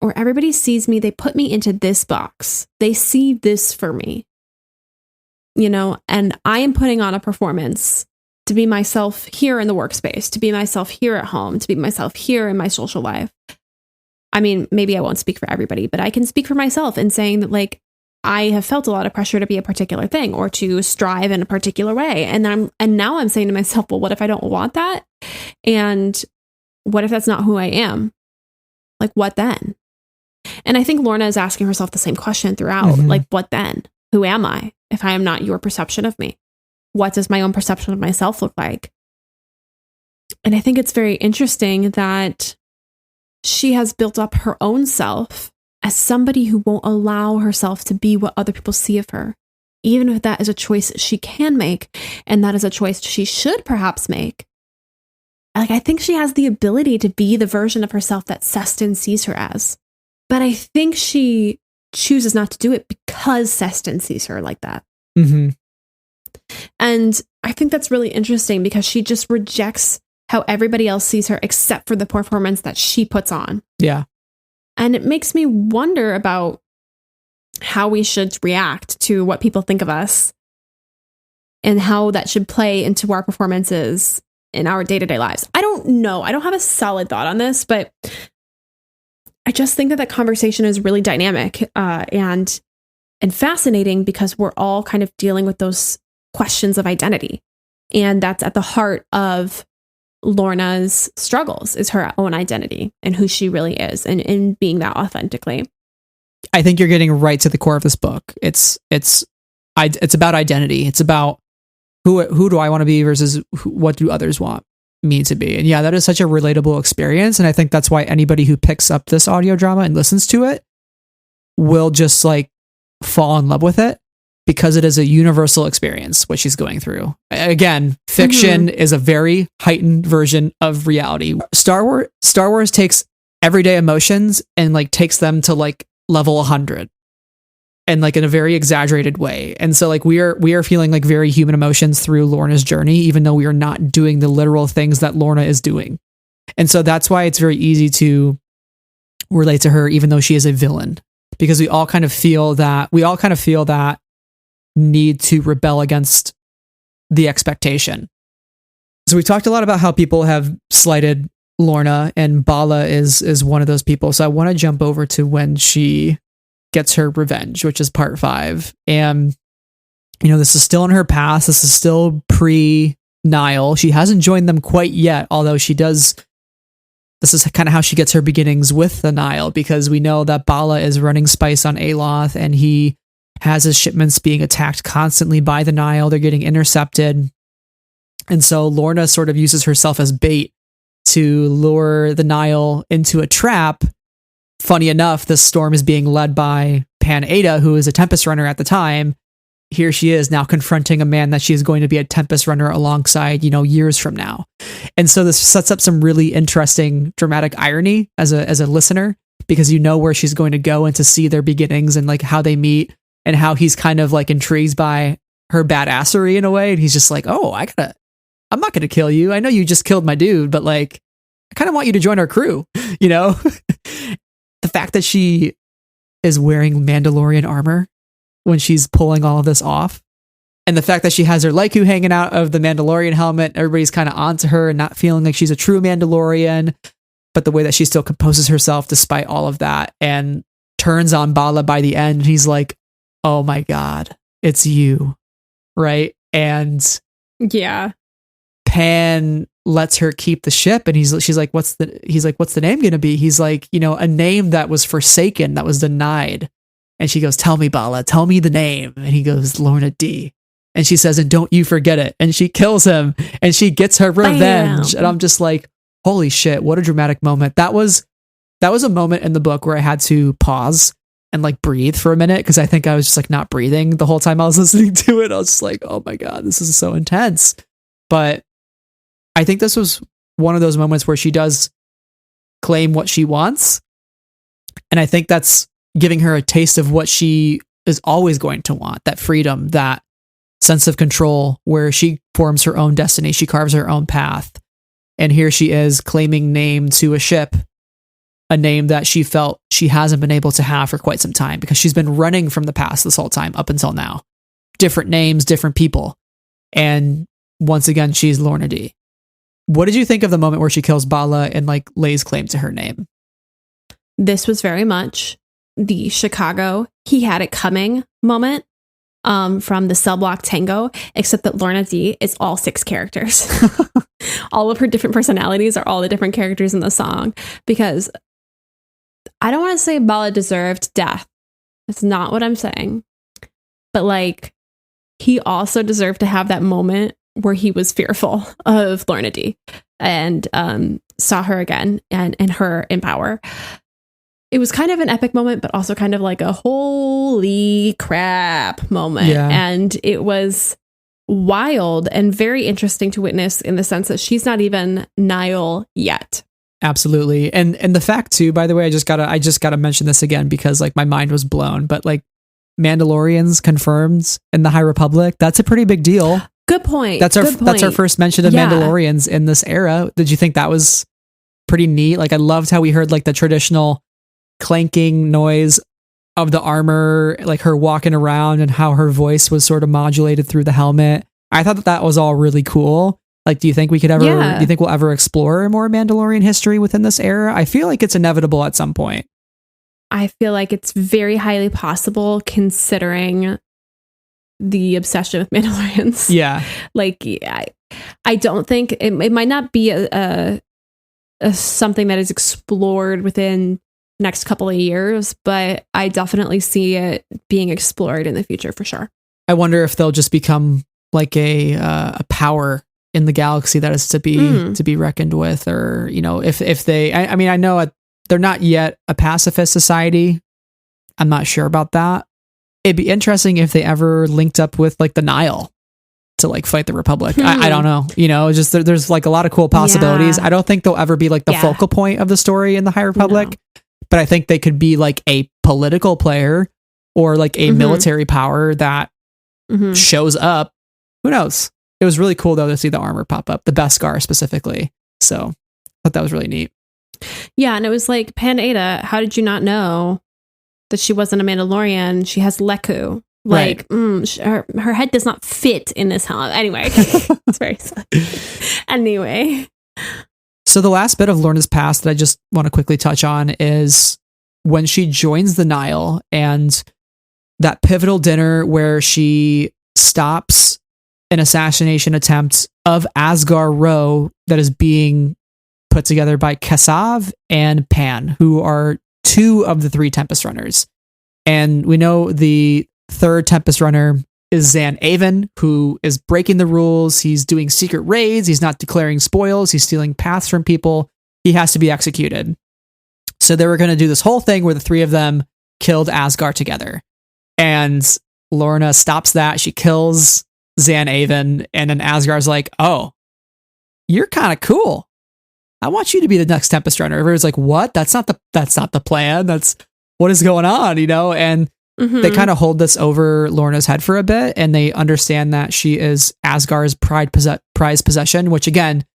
Speaker 2: or everybody sees me, they put me into this box. They see this for me. And I am putting on a performance to be myself here in the workspace, to be myself here at home, to be myself here in my social life. I mean, maybe I won't speak for everybody, but I can speak for myself in saying that, like, I have felt a lot of pressure to be a particular thing or to strive in a particular way. And now I'm saying to myself, well, what if I don't want that? And what if that's not who I am? Like, what then? And I think Lourna is asking herself the same question throughout.
Speaker 1: Mhm.
Speaker 2: Like, what then? Who am I if I am not your perception of me? What does my own perception of myself look like? And I think it's very interesting that she has built up her own self as somebody who won't allow herself to be what other people see of her, even if that is a choice she can make, and that is a choice she should perhaps make. Like, I think she has the ability to be the version of herself that Seston sees her as. But I think she chooses not to do it because Seston sees her like that.
Speaker 1: Mm-hmm.
Speaker 2: And I think that's really interesting because she just rejects how everybody else sees her except for the performance that she puts on.
Speaker 1: Yeah.
Speaker 2: And it makes me wonder about how we should react to what people think of us and how that should play into our performances in our day-to-day lives. I don't know. I don't have a solid thought on this, but I just think that conversation is really dynamic and fascinating because we're all kind of dealing with those questions of identity. And that's at the heart of Lourna's struggles, is her own identity and who she really is and being that authentically.
Speaker 1: I think you're getting right to the core of this book. It's about identity. It's about who do I want to be versus what do others want me to be. And yeah, that is such a relatable experience. And I think that's why anybody who picks up this audio drama and listens to it will just like fall in love with it because it is a universal experience, what she's going through. Again, fiction is a very heightened version of reality. Star Wars takes everyday emotions and like takes them to like level 100 and like in a very exaggerated way. And so like we are feeling like very human emotions through Lourna's journey, even though we are not doing the literal things that Lourna is doing. And so that's why it's very easy to relate to her, even though she is a villain, because we all kind of feel that need to rebel against the expectation. So we talked a lot about how people have slighted Lourna, and Bala is one of those people. So I want to jump over to when she gets her revenge, which is part 5. And, you know, this is still in her past. This is still pre-Nile. She hasn't joined them quite yet, although she does. This is kind of how she gets her beginnings with the Nile, because we know that Bala is running spice on Aloth, and he has his shipments being attacked constantly by the Nile. They're getting intercepted. And so Lourna sort of uses herself as bait to lure the Nile into a trap. Funny enough, this storm is being led by Pan Ada, who is a Tempest Runner at the time. Here she is now confronting a man that she is going to be a Tempest Runner alongside, you know, years from now. And so this sets up some really interesting dramatic irony as a listener, because you know where she's going to go and to see their beginnings and like how they meet and how he's kind of like intrigued by her badassery in a way. And he's just like, oh, I'm not going to kill you. I know you just killed my dude, but like, I kind of want you to join our crew, you know? The fact that she is wearing Mandalorian armor when she's pulling all of this off, and the fact that she has her Laiku hanging out of the Mandalorian helmet, everybody's kind of onto her and not feeling like she's a true Mandalorian, but the way that she still composes herself despite all of that and turns on Bala by the end, he's like, oh my God, it's you. Right. And
Speaker 2: yeah,
Speaker 1: Pan lets her keep the ship, and she's like, what's the name gonna be? He's like, you know, a name that was forsaken, that was denied. And she goes, tell me, Bala, tell me the name. And he goes, Lourna Dee. And she says, and don't you forget it. And she kills him and she gets her revenge. Bam. And I'm just like, holy shit, what a dramatic moment. That was a moment in the book where I had to pause and like breathe for a minute, because I think I was just like not breathing the whole time I was listening to it. I was just like, oh my God, this is so intense. But I think this was one of those moments where she does claim what she wants. And I think that's giving her a taste of what she is always going to want, that freedom, that sense of control, where she forms her own destiny. She carves her own path. And here she is claiming name to a ship, a name that she felt she hasn't been able to have for quite some time, because she's been running from the past this whole time up until now. Different names, different people. And once again, she's Lourna Dee. What did you think of the moment where she kills Bala and like lays claim to her name?
Speaker 2: This was very much the Chicago he had it coming moment from the cell block Tango, except that Lourna Dee is all 6 characters. All of her different personalities are all the different characters in the song, because I don't want to say Bala deserved death. That's not what I'm saying. But like, he also deserved to have that moment where he was fearful of Lourna Dee and saw her again and her in power. It was kind of an epic moment, but also kind of like a holy crap moment. Yeah. And it was wild and very interesting to witness in the sense that she's not even Nile yet.
Speaker 1: Absolutely. And the fact too, by the way, I just gotta mention this again because like my mind was blown, but like Mandalorians confirmed in the High Republic, that's a pretty big deal.
Speaker 2: Good point.
Speaker 1: That's our first mention of Mandalorians in this era. Did you think that was pretty neat? Like I loved how we heard like the traditional clanking noise of the armor, like her walking around and how her voice was sort of modulated through the helmet. I thought that was all really cool. Like, do you think we could ever, do you think we'll ever explore more Mandalorian history within this era? I feel like it's inevitable at some point.
Speaker 2: I feel like it's very highly possible considering the obsession with Mandalorians.
Speaker 1: Yeah.
Speaker 2: Like, I don't think it might not be a something that is explored within the next couple of years, but I definitely see it being explored in the future for sure.
Speaker 1: I wonder if they'll just become like a power in the galaxy that is to be reckoned with, or you know, if they, I mean, I know they're not yet a pacifist society. I'm not sure about that. It'd be interesting if they ever linked up with like the Nile to like fight the Republic. I don't know, you know, just there's like a lot of cool possibilities. I don't think they'll ever be like the focal point of the story in the High Republic, but I think they could be like a political player or like a military power that shows up. Who knows? It was really cool though to see the armor pop up, the Beskar specifically. So I thought that was really neat.
Speaker 2: Yeah, and it was like, Pan Ada, how did you not know that she wasn't a Mandalorian? She has Leku. Like, her head does not fit in this helmet. Anyway, it's very silly. Anyway.
Speaker 1: So the last bit of Lourna's past that I just want to quickly touch on is when she joins the Nile and that pivotal dinner where she stops an assassination attempt of Asgar Ro that is being put together by Kasav and Pan, who are two of the three Tempest Runners. And we know the third Tempest Runner is Zan Aven, who is breaking the rules. He's doing secret raids. He's not declaring spoils. He's stealing paths from people. He has to be executed. So they were going to do this whole thing where the three of them killed Asgar together. And Lourna stops that. She kills Zan Aven, and then Asgar's like, "Oh, you're kind of cool. I want you to be the next Tempest Runner." Everyone's like, "What? That's not the plan. That's what is going on," you know? And they kind of hold this over Lourna's head for a bit, and they understand that she is Asgar's prized possession, which again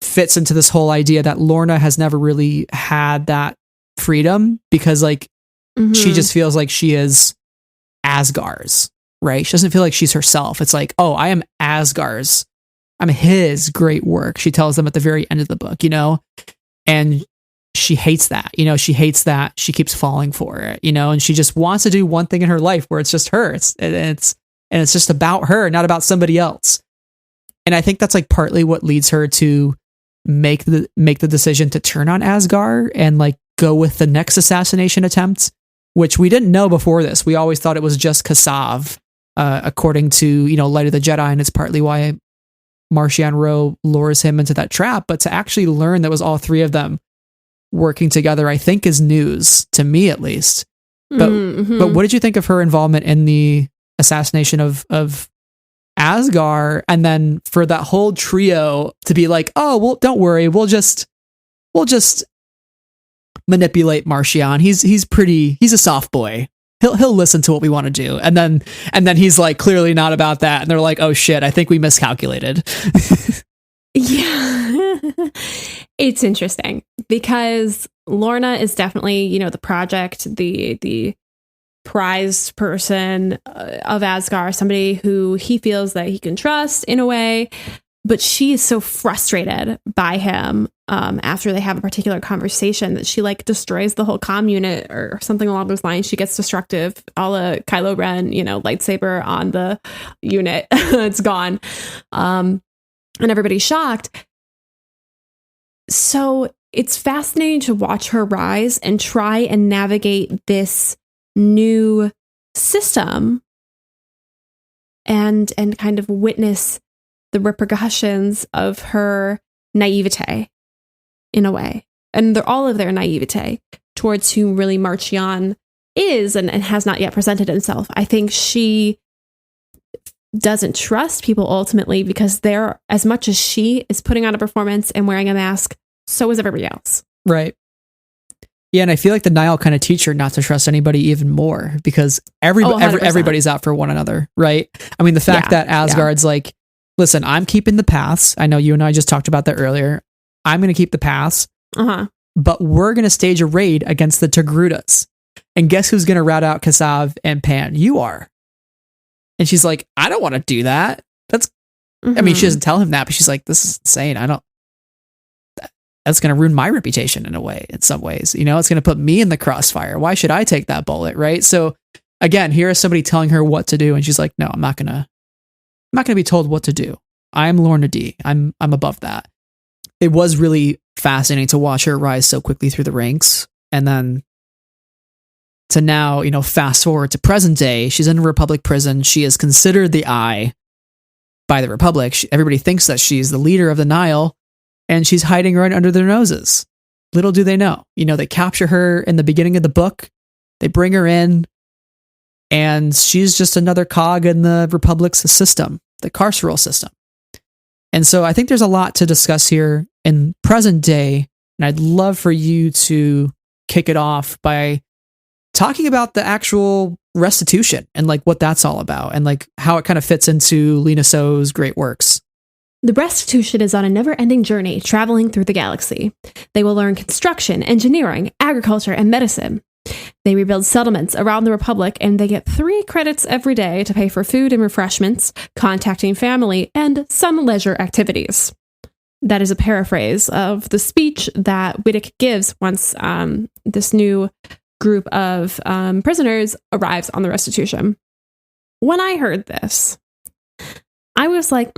Speaker 1: fits into this whole idea that Lourna has never really had that freedom because like she just feels like she is Asgar's. Right? She doesn't feel like she's herself. It's like, oh, I am Asgar's. I'm his great work. She tells them at the very end of the book, you know? And she hates that, you know, she hates that she keeps falling for it, you know, and she just wants to do one thing in her life where it's just her. It's just about her, not about somebody else. And I think that's like partly what leads her to make the decision to turn on Asgar and like go with the next assassination attempt, which we didn't know before this. We always thought it was just Kasav. According to, you know, Light of the Jedi, and it's partly why Marchion Ro lures him into that trap. But to actually learn that was all three of them working together, I think is news to me at least. But what did you think of her involvement in the assassination of Asgar? And then for that whole trio to be like, "Oh, well, don't worry, we'll just manipulate Marchion. He's a soft boy. He'll listen to what we want to do." And then he's like clearly not about that. And they're like, "Oh shit, I think we miscalculated."
Speaker 2: Yeah. It's interesting because Lourna is definitely, you know, the project, the prized person of Asgar, somebody who he feels that he can trust in a way. But she is so frustrated by him after they have a particular conversation that she like destroys the whole comm unit or something along those lines. She gets destructive, a la Kylo Ren, you know, lightsaber on the unit. It's gone. And everybody's shocked. So it's fascinating to watch her rise and try and navigate this new system and kind of witness the repercussions of her naivete in a way. And all of their naivete towards who really Marchion is and has not yet presented himself. I think she doesn't trust people ultimately because they're, as much as she is putting on a performance and wearing a mask, so is everybody else.
Speaker 1: Right. Yeah, and I feel like the Nile kind of teach her not to trust anybody even more because everybody's out for one another, right? I mean, the fact that Asgard's like, listen, I'm keeping the paths. I know you and I just talked about that earlier. I'm going to keep the paths, but we're going to stage a raid against the Togrutas. And guess who's going to rat out Kassav and Pan? You are. And she's like, I don't want to do that. That's, I mean, she doesn't tell him that, but she's like, this is insane. That's going to ruin my reputation in a way, in some ways. You know, it's going to put me in the crossfire. Why should I take that bullet, right? So again, here is somebody telling her what to do, and she's like, no, I'm not going to be told what to do. I'm Lourna Dee. I'm above that. It was really fascinating to watch her rise so quickly through the ranks. And then to now, you know, fast forward to present day, she's in a Republic prison. She is considered the Eye by the Republic. Everybody thinks that she's the leader of the Nile, and she's hiding right under their noses. Little do they know. You know, they capture her in the beginning of the book. They bring her in, and she's just another cog in the Republic's system, the carceral system. And so I think there's a lot to discuss here in present day, and I'd love for you to kick it off by talking about the actual restitution and like what that's all about and like how it kind of fits into Lina Soh's great works.
Speaker 2: The restitution is on a never-ending journey traveling through the galaxy. They will learn construction, engineering, agriculture, and medicine. They rebuild settlements around the Republic, and they get 3 credits every day to pay for food and refreshments, contacting family, and some leisure activities. That is a paraphrase of the speech that Wittek gives once this new group of prisoners arrives on the restitution. When I heard this, I was like,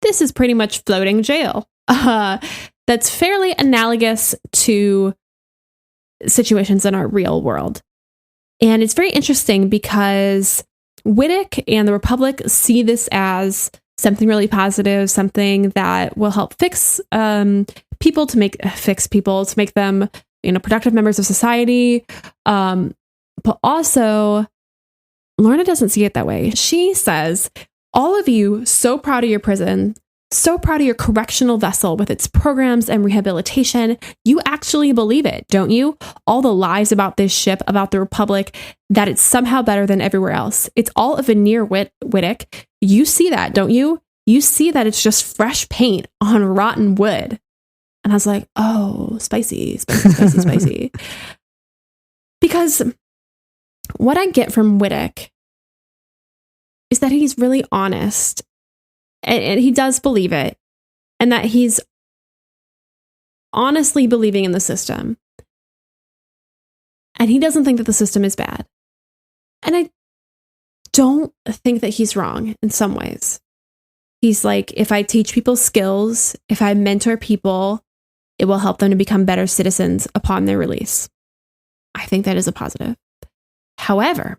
Speaker 2: this is pretty much floating jail. That's fairly analogous to situations in our real world. And it's very interesting because Wittek and the Republic see this as something really positive, something that will help fix people, to make them, you know, productive members of society. But also, Lourna doesn't see it that way. She says, all of you, so proud of your prison, so proud of your correctional vessel with its programs and rehabilitation. You actually believe it, don't you? All the lies about this ship, about the Republic, that it's somehow better than everywhere else. It's all a veneer, Wittek. You see that, don't you? You see that it's just fresh paint on rotten wood. And I was like, oh, spicy. Because what I get from Wittek is that he's really honest, and he does believe it, and that he's honestly believing in the system. And he doesn't think that the system is bad. And I don't think that he's wrong in some ways. He's like, if I teach people skills, if I mentor people, it will help them to become better citizens upon their release. I think that is a positive. However,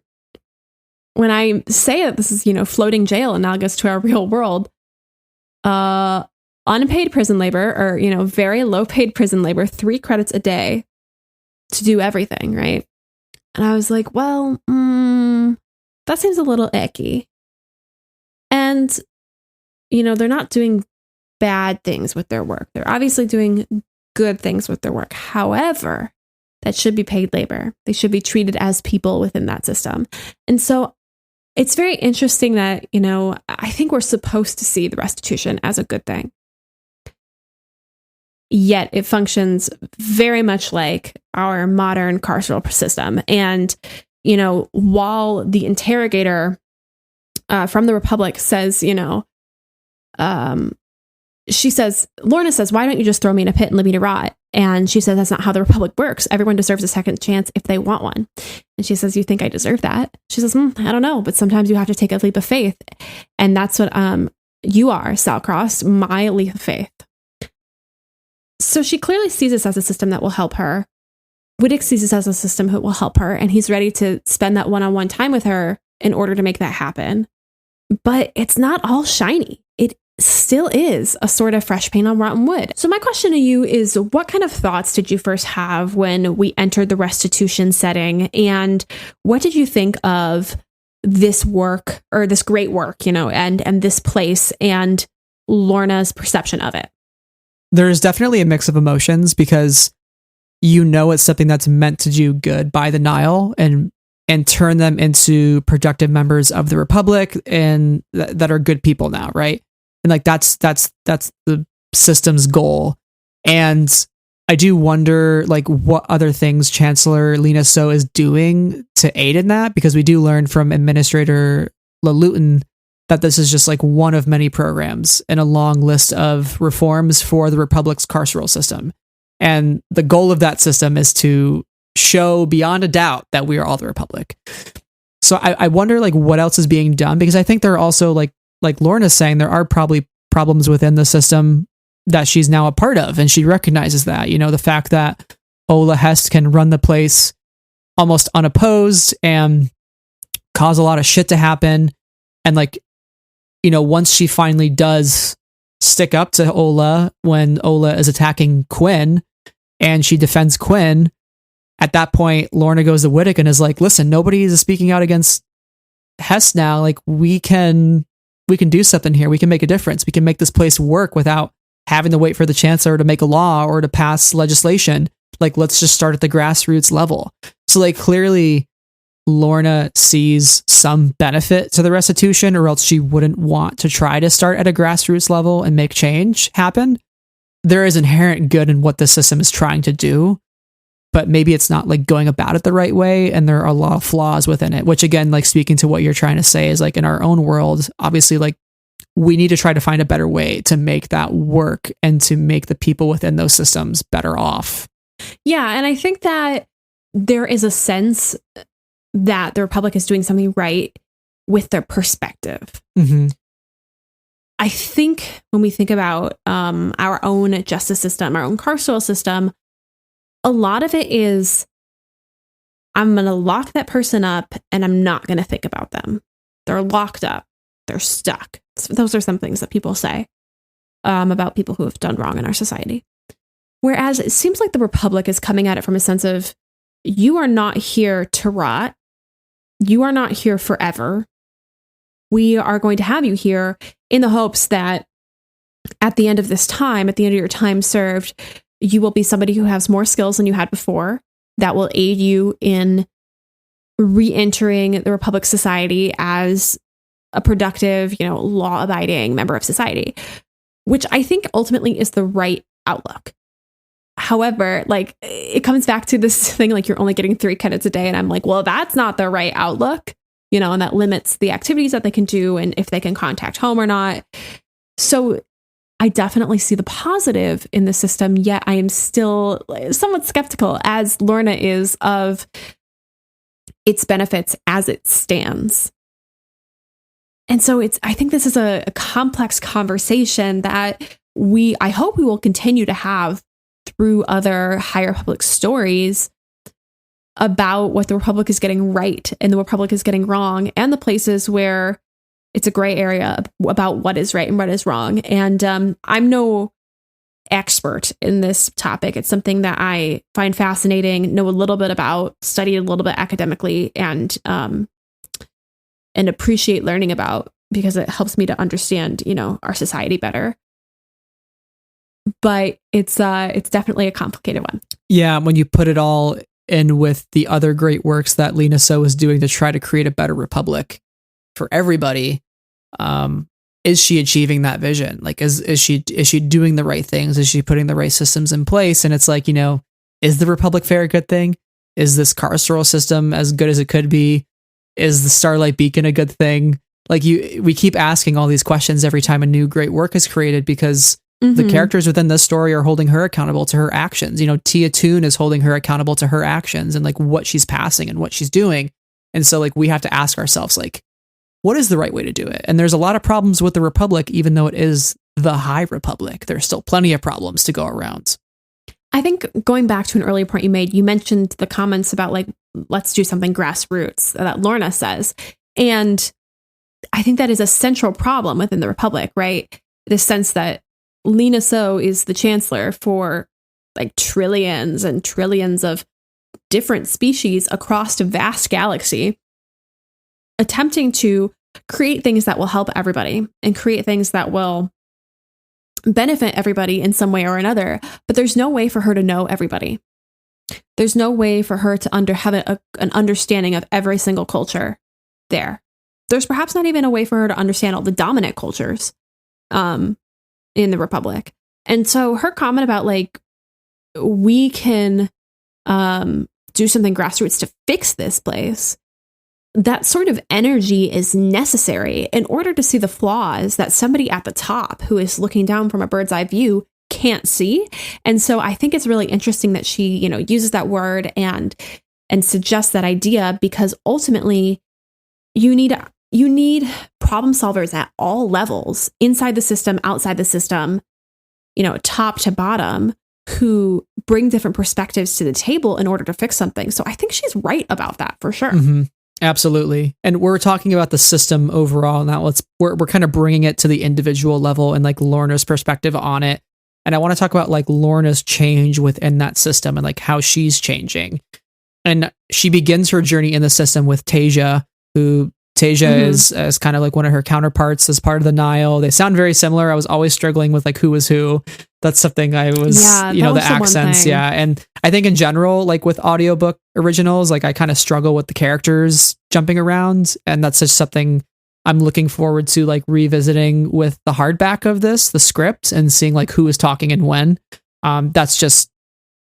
Speaker 2: when I say that this is, you know, floating jail analogous to our real world, unpaid prison labor, or, you know, very low paid prison labor, 3 credits a day to do everything, right? And I was like, well, that seems a little icky. And, you know, they're not doing bad things with their work. They're obviously doing good things with their work. However, that should be paid labor. They should be treated as people within that system. And so it's very interesting that, you know, I think we're supposed to see the restitution as a good thing. Yet it functions very much like our modern carceral system. And, you know, while the interrogator from the Republic says, you know, she says, Lourna says, why don't you just throw me in a pit and leave me to rot? And she says, that's not how the Republic works. Everyone deserves a second chance if they want one. And she says, you think I deserve that? She says, I don't know, but sometimes you have to take a leap of faith. And that's what you are, Salcross, my leap of faith. So she clearly sees this as a system that will help her. Wittig sees this as a system that will help her, and he's ready to spend that one-on-one time with her in order to make that happen. But it's not all shiny. It still is a sort of fresh paint on rotten wood. So my question to you is, what kind of thoughts did you first have when we entered the restitution setting? And what did you think of this work, or this great work, and this place, and Lourna's perception of it?
Speaker 1: There's definitely a mix of emotions, because it's something that's meant to do good by the Nile and turn them into productive members of the Republic, and that are good people now, right? And like that's the system's goal. And I do wonder like what other things Chancellor Lina Soh is doing to aid in that, because we do learn from Administrator Luton that this is just like one of many programs in a long list of reforms for the Republic's carceral system. And the goal of that system is to show beyond a doubt that we are all the Republic. So I wonder like what else is being done, because I think there are also like Lourna's saying, there are probably problems within the system that she's now a part of. And she recognizes that, the fact that Ola Hest can run the place almost unopposed and cause a lot of shit to happen. And like, once she finally does stick up to Ola when Ola is attacking Quinn and she defends Quinn, at that point, Lourna goes to Wittig and is like, listen, nobody is speaking out against Hest now. Like we can do something here. We can make a difference. We can make this place work without having to wait for the Chancellor to make a law or to pass legislation. Like, let's just start at the grassroots level. So like clearly Lourna sees some benefit to the restitution, or else she wouldn't want to try to start at a grassroots level and make change happen. There is inherent good in what the system is trying to do, but maybe it's not like going about it the right way. And there are a lot of flaws within it, which again, like speaking to what you're trying to say is like in our own world, obviously like we need to try to find a better way to make that work and to make the people within those systems better off.
Speaker 2: Yeah. And I think that there is a sense that the Republic is doing something right with their perspective. Mm-hmm. I think when we think about our own justice system, our own carceral system, a lot of it is, I'm going to lock that person up and I'm not going to think about them. They're locked up. They're stuck. So those are some things that people say about people who have done wrong in our society. Whereas it seems like the Republic is coming at it from a sense of, you are not here to rot. You are not here forever. We are going to have you here in the hopes that at the end of this time, at the end of your time served, you will be somebody who has more skills than you had before that will aid you in re-entering the Republic society as a productive, law-abiding member of society, which I think ultimately is the right outlook. However, like it comes back to this thing, like you're only getting 3 credits a day. And I'm like, well, that's not the right outlook, and that limits the activities that they can do and if they can contact home or not. So I definitely see the positive in the system, yet I am still somewhat skeptical, as Lourna is, of its benefits as it stands. And so I think this is a complex conversation that I hope we will continue to have through other High Republic stories about what the Republic is getting right and the Republic is getting wrong, and the places where it's a gray area about what is right and what is wrong. And I'm no expert in this topic. It's something that I find fascinating, know a little bit about, studied a little bit academically, and appreciate learning about, because it helps me to understand, our society better. But it's definitely a complicated one.
Speaker 1: Yeah, when you put it all in with the other great works that Lina Soh is doing to try to create a better Republic for everybody, is she achieving that vision? Like, is she doing the right things? Is she putting the right systems in place? And it's like, is the Republic Fair a good thing? Is this carceral system as good as it could be? Is the Starlight Beacon a good thing? Like we keep asking all these questions every time a new great work is created, because the characters within this story are holding her accountable to her actions. Tia Toon is holding her accountable to her actions and like what she's passing and what she's doing. And so like we have to ask ourselves, like, what is the right way to do it? And there's a lot of problems with the Republic, even though it is the High Republic. There's still plenty of problems to go around.
Speaker 2: I think going back to an earlier point you made, you mentioned the comments about like, let's do something grassroots that Lourna says. And I think that is a central problem within the Republic, right? The sense that Lina Soh is the chancellor for like trillions and trillions of different species across a vast galaxy, attempting to create things that will help everybody and create things that will benefit everybody in some way or another. But there's no way for her to know everybody. There's no way for her to have an understanding of every single culture there. There's perhaps not even a way for her to understand all the dominant cultures in the Republic. And so her comment about like, we can do something grassroots to fix this place, that sort of energy is necessary in order to see the flaws that somebody at the top who is looking down from a bird's eye view can't see. And so I think it's really interesting that she, uses that word and suggests that idea, because ultimately you need problem solvers at all levels, inside the system, outside the system, top to bottom, who bring different perspectives to the table in order to fix something. So I think she's right about that for sure.
Speaker 1: Mm-hmm. Absolutely. And we're talking about the system overall. Now we're kind of bringing it to the individual level and like Lourna's perspective on it. And I want to talk about like Lourna's change within that system and like how she's changing. And she begins her journey in the system with Tasia, who is kind of like one of her counterparts as part of the Nile. They sound very similar. I was always struggling with like who was who. That's something I was, the accents. Yeah. And I think in general, like with audiobook originals, like I kind of struggle with the characters jumping around. And that's just something I'm looking forward to like revisiting with the hardback of this, the script, and seeing like who is talking and when. That's just,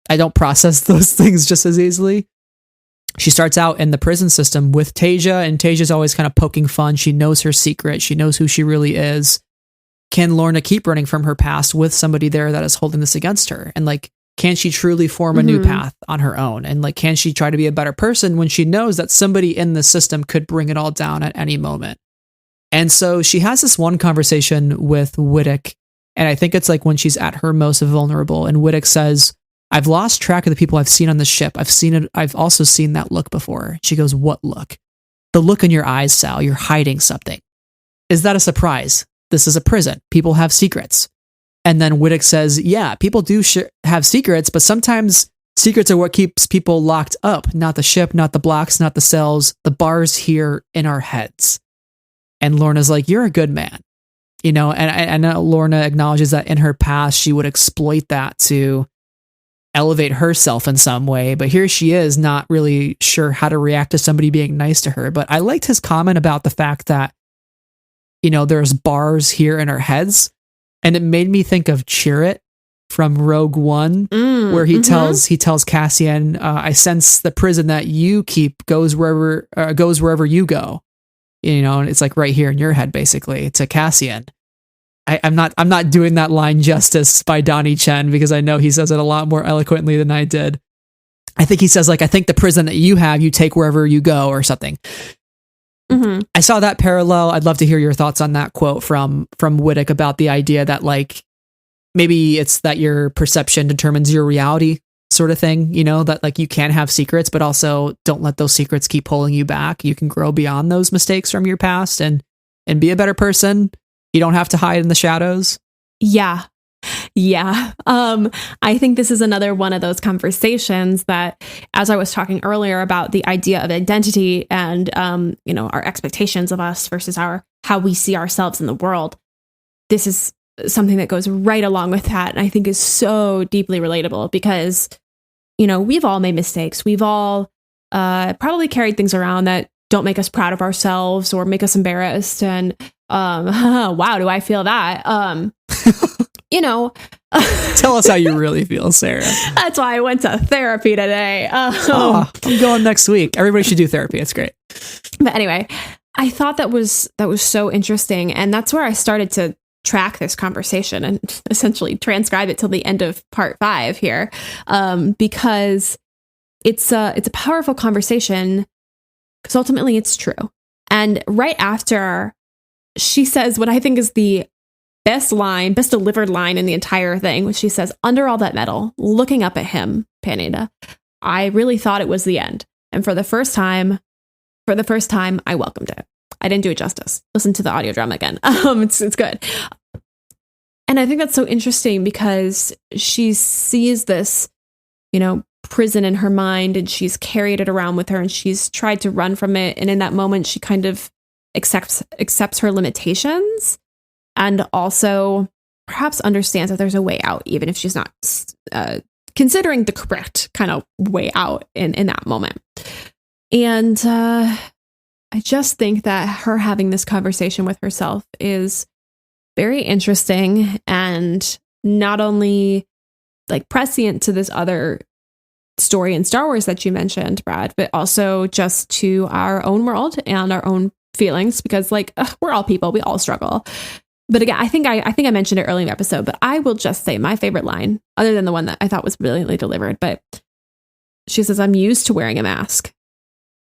Speaker 1: I don't process those things just as easily. She starts out in the prison system with Tasia, and Tasia's always kind of poking fun. She knows her secret. She knows who she really is. Can Lourna keep running from her past with somebody there that is holding this against her? And like, can she truly form a new path on her own? And like, can she try to be a better person when she knows that somebody in the system could bring it all down at any moment? And so she has this one conversation with Whittock, and I think it's like when she's at her most vulnerable, and Whittock says, I've lost track of the people I've seen on the ship. I've also seen that look before. She goes, what look? The look in your eyes, Sal. You're hiding something. Is that a surprise? This is a prison. People have secrets. And then Whittock says, yeah, people do have secrets, but sometimes secrets are what keeps people locked up. Not the ship, not the blocks, not the cells, the bars here in our heads. And Lourna's like, you're a good man. And I know Lourna acknowledges that in her past, she would exploit that to elevate herself in some way, but here she is not really sure how to react to somebody being nice to her. But I liked his comment about the fact that, there's bars here in our heads, and it made me think of Chirrut from Rogue One, where he tells Cassian, I sense the prison that you keep goes wherever you go, and it's like right here in your head, basically, to Cassian. I'm not doing that line justice by Donnie Chen, because I know he says it a lot more eloquently than I did. I think he says like, I think the prison that you have, you take wherever you go, or something. Mm-hmm. I saw that parallel. I'd love to hear your thoughts on that quote from Whittock about the idea that like, maybe it's that your perception determines your reality sort of thing, that like you can have secrets, but also don't let those secrets keep pulling you back. You can grow beyond those mistakes from your past and be a better person. You don't have to hide in the shadows. Yeah. I think this is another one of those conversations that, as I was talking earlier about the idea of identity and, our expectations of us versus how we see ourselves in the world. This is something that goes right along with that. And I think is so deeply relatable because, we've all made mistakes. We've all probably carried things around that don't make us proud of ourselves or make us embarrassed. And wow, do I feel that? Tell us how you really feel, Sarah.
Speaker 2: That's why I went to therapy today.
Speaker 1: I'm going next week. Everybody should do therapy. It's great.
Speaker 2: But anyway, I thought that was so interesting. And that's where I started to track this conversation and essentially transcribe it till the end of part 5 here. Because it's a powerful conversation, because ultimately it's true. And right after, she says what I think is the best delivered line in the entire thing, which she says, "Under all that metal, looking up at him, Panada, I really thought it was the end. And for the first time, I welcomed it." I didn't do it justice. Listen to the audio drama again. It's good. And I think that's so interesting because she sees this, prison in her mind, and she's carried it around with her, and she's tried to run from it. And in that moment, she kind of accepts her limitations, and also perhaps understands that there's a way out, even if she's not considering the correct kind of way out in that moment. And I just think that her having this conversation with herself is very interesting, and not only like prescient to this other story in Star Wars that you mentioned, Brad, but also just to our own world and our own feelings, because we're all people, we all struggle. But again, I think I mentioned it early in the episode, but I will just say my favorite line, other than the one that I thought was brilliantly delivered, but she says, "I'm used to wearing a mask."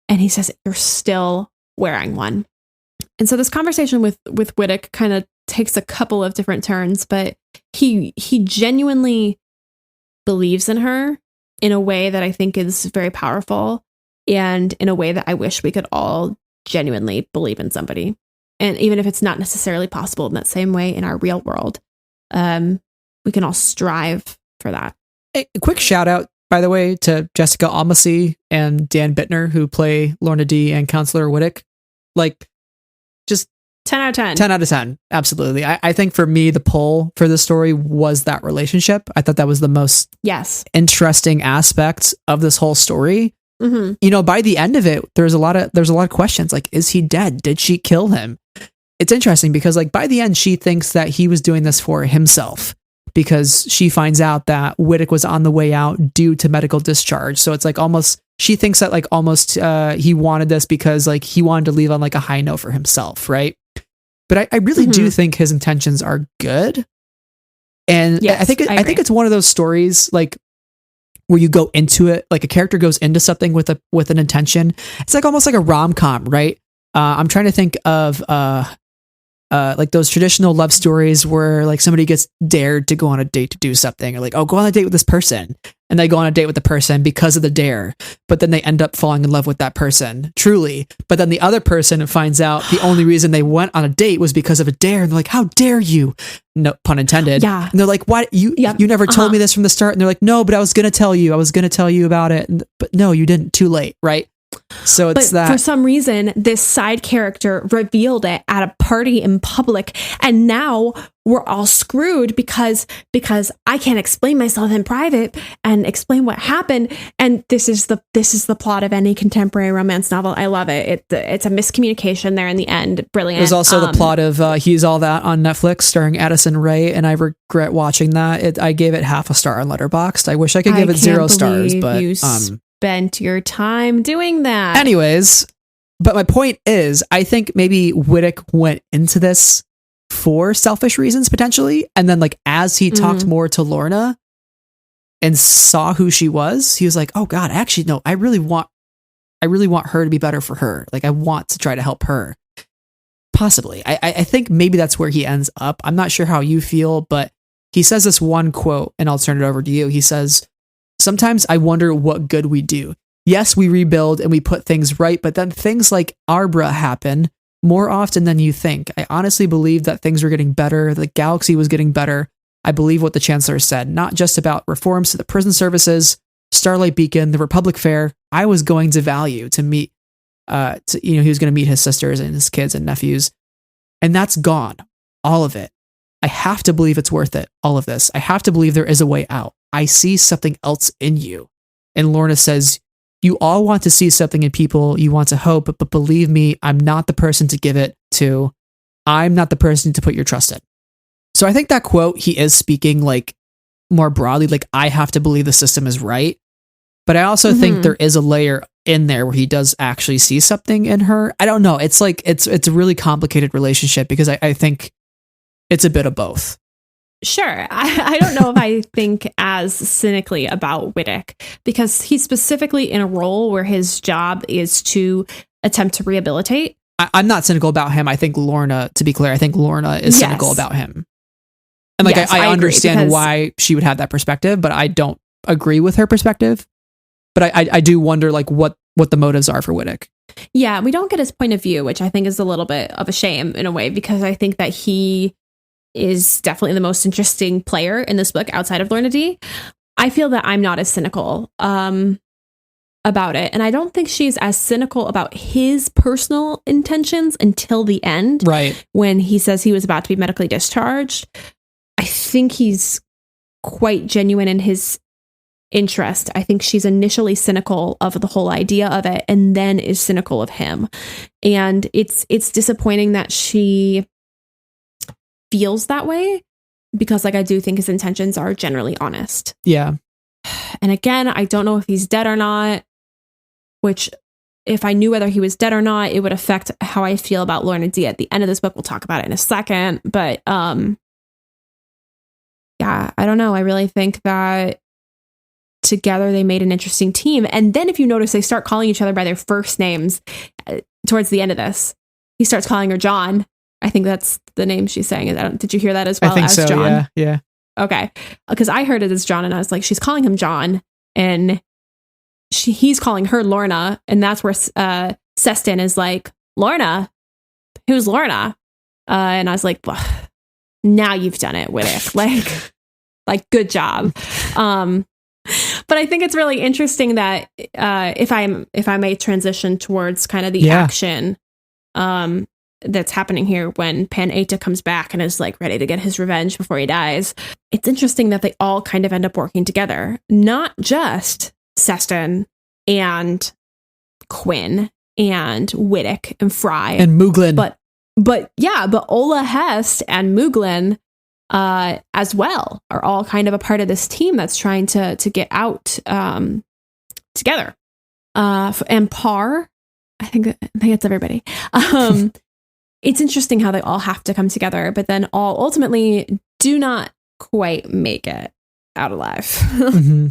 Speaker 2: And he says, "You're still wearing one." And so this conversation with Whittock kind of takes a couple of different turns, but he genuinely believes in her in a way that I think is very powerful, and in a way that I wish we could all genuinely believe in somebody. And even if it's not necessarily possible in that same way in our real world, we can all strive for that.
Speaker 1: A quick shout out, by the way, to Jessica Almasy and Dan Bittner, who play Lourna Dee and Counselor Whittock. Just
Speaker 2: 10 out of 10.
Speaker 1: 10 out of 10. Absolutely. I think for me, the pull for the story was that relationship. I thought that was the most interesting aspect of this whole story. Mm-hmm. By the end of it, there's a lot of questions. Like, is he dead? Did she kill him? It's interesting because by the end, she thinks that he was doing this for himself, because she finds out that Whittock was on the way out due to medical discharge. So it's almost, she thinks that almost he wanted this because he wanted to leave on a high note for himself, right? But I really do think his intentions are good. And yes, I think it's one of those stories where you go into it, a character goes into something with an intention. It's almost like a rom-com, right? I'm trying to think of those traditional love stories where somebody gets dared to go on a date to do something, or go on a date with this person, and they go on a date with the person because of the dare, but then they end up falling in love with that person truly. But then the other person finds out the only reason they went on a date was because of a dare, and they're like, "How dare you?" No pun intended. Yeah. And they're like, "Why you never told me this from the start?" And they're like, "No, but I was gonna tell you. About it." But no, you didn't. Too late, right? So it's that
Speaker 2: for some reason this side character revealed it at a party in public, and now we're all screwed because I can't explain myself in private and explain what happened. And this is the plot of any contemporary romance novel. I love it. It's a miscommunication there in the end. Brilliant.
Speaker 1: There's also the plot of He's All That on Netflix, starring Addison Rae, and I regret watching that. I gave it half a star on Letterboxd. I wish I could give it 0 stars, but
Speaker 2: spent your time doing that.
Speaker 1: Anyways, but my point is, I think maybe Whittock went into this for selfish reasons potentially, and then as he talked more to Lourna and saw who she was, he was like, "Oh God, actually no, I really want her to be better for her. I want to try to help her." Possibly. I think maybe that's where he ends up. I'm not sure how you feel, but he says this one quote, and I'll turn it over to you. He says, "Sometimes I wonder what good we do. Yes, we rebuild and we put things right, but then things like Arbra happen more often than you think. I honestly believe that things were getting better. The galaxy was getting better. I believe what the Chancellor said, not just about reforms to the prison services, Starlight Beacon, the Republic Fair. I was going to Value to meet, he was going to meet his sisters and his kids and nephews. And that's gone. All of it. I have to believe it's worth it. All of this. I have to believe there is a way out. I see something else in you." And Lourna says, "You all want to see something in people. You want to hope, but believe me, I'm not the person to give it to. I'm not the person to put your trust in." So I think that quote, he is speaking more broadly, I have to believe the system is right. But I also think there is a layer in there where he does actually see something in her. I don't know. It's it's a really complicated relationship, because I think it's a bit of both.
Speaker 2: Sure. I don't know if I think as cynically about Whittock, because he's specifically in a role where his job is to attempt to rehabilitate.
Speaker 1: I'm not cynical about him. I think Lourna, to be clear, I think Lourna is cynical about him. And like,
Speaker 2: Yes,
Speaker 1: I
Speaker 2: agree,
Speaker 1: understand
Speaker 2: because-
Speaker 1: why she would have that perspective, but I don't agree with her perspective. But I do wonder like what the motives are for Whittock.
Speaker 2: Yeah, we don't get his point of view, which I think is a little bit of a shame in a way, because I think that he is definitely the most interesting player in this book outside of Lourna Dee. I feel that I'm not as cynical about it. And I don't think she's as cynical about his personal intentions until the end.
Speaker 1: Right.
Speaker 2: When he says he was about to be medically discharged. I think he's quite genuine in his interest. I think she's initially cynical of the whole idea of it and then is cynical of him. And it's disappointing that she feels that way, because like I do think his intentions are generally honest.
Speaker 1: Yeah.
Speaker 2: And again, I don't know if he's dead or not, which if I knew whether he was dead or not, it would affect how I feel about Lourna Dee at the end of this book. We'll talk about it in a second. But yeah, I don't know. I really think that together they made an interesting team. And then if you notice, they start calling each other by their first names towards the end of this. He starts calling her John. I think that's the name she's saying. Did you hear that as well?
Speaker 1: I think
Speaker 2: as
Speaker 1: so,
Speaker 2: John?
Speaker 1: Yeah.
Speaker 2: Okay. Because I heard it as John and I was like, she's calling him John. And he's calling her Lourna. And that's where Seston is like, Lourna? Who's Lourna? And I was like, well, now you've done it, Whittock. like good job. But I think it's really interesting that if I may transition towards kind of the action that's happening here when Pan Eta comes back and is like ready to get his revenge before he dies. It's interesting that they all kind of end up working together, not just Seston and Quinn and Whittock and Fry
Speaker 1: and Mooglin,
Speaker 2: but Ola Hest and Mooglin as well are all kind of a part of this team that's trying to get out together. And Parr, I think it's everybody. It's interesting how they all have to come together, but then all ultimately do not quite make it out alive.
Speaker 1: Mm-hmm.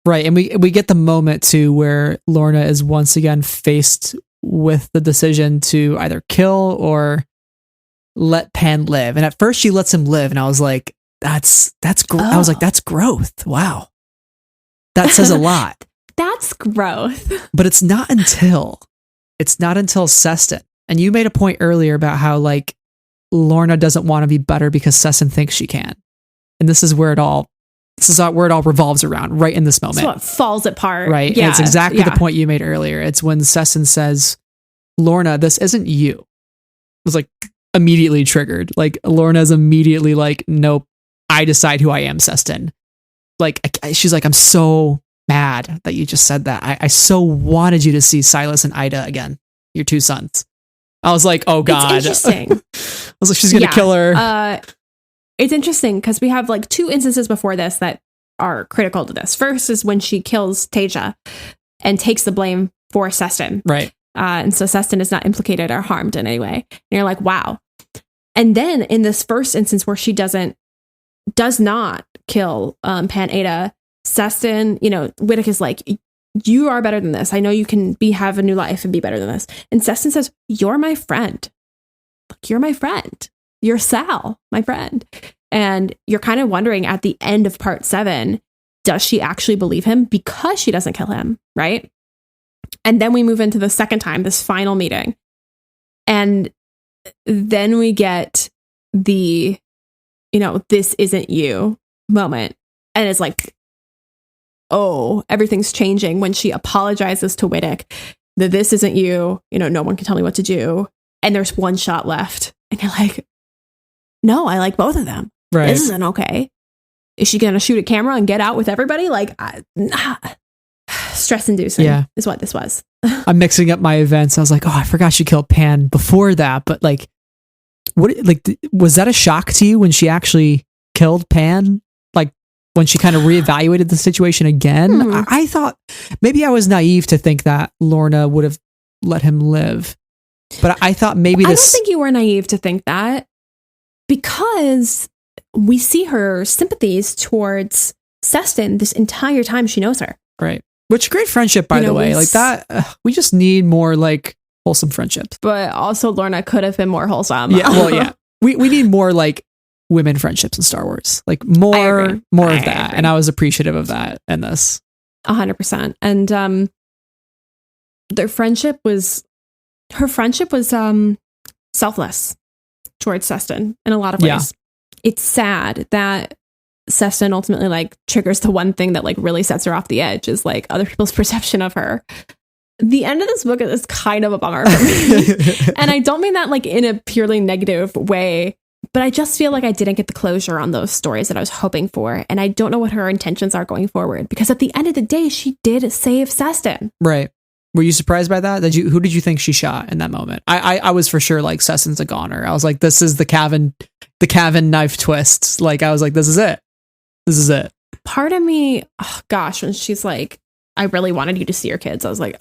Speaker 1: Right. And we get the moment too where Lourna is once again faced with the decision to either kill or let Pan live. And at first she lets him live. And I was like, I was like, that's growth. Wow. That says a lot.
Speaker 2: That's growth.
Speaker 1: But it's not until Seston. And you made a point earlier about how like Lourna doesn't want to be better because Seston thinks she can. And this is where it all revolves around, right in this moment.
Speaker 2: So it falls apart.
Speaker 1: Right.
Speaker 2: Yeah.
Speaker 1: And it's exactly the point you made earlier. It's when Seston says, Lourna, this isn't you. It was like immediately triggered. Like Lorna's immediately like, nope, I decide who I am, Seston. Like she's like, I'm so mad that you just said that. I so wanted you to see Silas and Ida again, your two sons. I was like, oh God.
Speaker 2: It's interesting.
Speaker 1: I was like, she's going to kill her.
Speaker 2: It's interesting because we have like two instances before this that are critical to this. First is when she kills Tasia and takes the blame for Seston.
Speaker 1: Right.
Speaker 2: And so Seston is not implicated or harmed in any way. And you're like, wow. And then in this first instance where she does not kill Pan Eta, Seston, Whittock is like, you are better than this. I know you can have a new life and be better than this. And Seston says, you're my friend. Like, you're my friend. You're Sal, my friend. And you're kind of wondering at the end of part 7, does she actually believe him because she doesn't kill him? Right. And then we move into the second time, this final meeting. And then we get the, this isn't you moment. And it's like, oh, everything's changing when she apologizes to Whittock that this isn't you. No one can tell me what to do. And there's one shot left. And you're like, no, I like both of them.
Speaker 1: Right.
Speaker 2: This isn't okay. Is she going to shoot a camera and get out with everybody? Like, stress-inducing is what this was.
Speaker 1: I'm mixing up my events. I was like, oh, I forgot she killed Pan before that. But like, was that a shock to you when she actually killed Pan? Like when she kind of reevaluated the situation again? I thought maybe I was naive to think that Lourna would have let him live. But I thought maybe
Speaker 2: I don't think you were naive to think that, because we see her sympathies towards Seston this entire time she knows her.
Speaker 1: Right. Which great friendship, by the way. Like that, we just need more like wholesome friendships.
Speaker 2: But also Lourna could have been more wholesome.
Speaker 1: Yeah. Well, yeah. We need more like women friendships in Star Wars. Like more of that. And I was appreciative of that in this.
Speaker 2: 100%. And her friendship was selfless towards Seston in a lot of ways. Yeah. It's sad that Seston ultimately like triggers the one thing that like really sets her off the edge is like other people's perception of her. The end of this book is kind of a bummer for me. And I don't mean that like in a purely negative way, but I just feel like I didn't get the closure on those stories that I was hoping for. And I don't know what her intentions are going forward, because at the end of the day, she did save Seston.
Speaker 1: Right. Were you surprised by that? Who did you think she shot in that moment? I was for sure like, Seston's a goner. I was like, this is the Cavan knife twist. Like, I was like, this is it. This is it.
Speaker 2: Part of me, oh gosh, when she's like, I really wanted you to see your kids, I was like,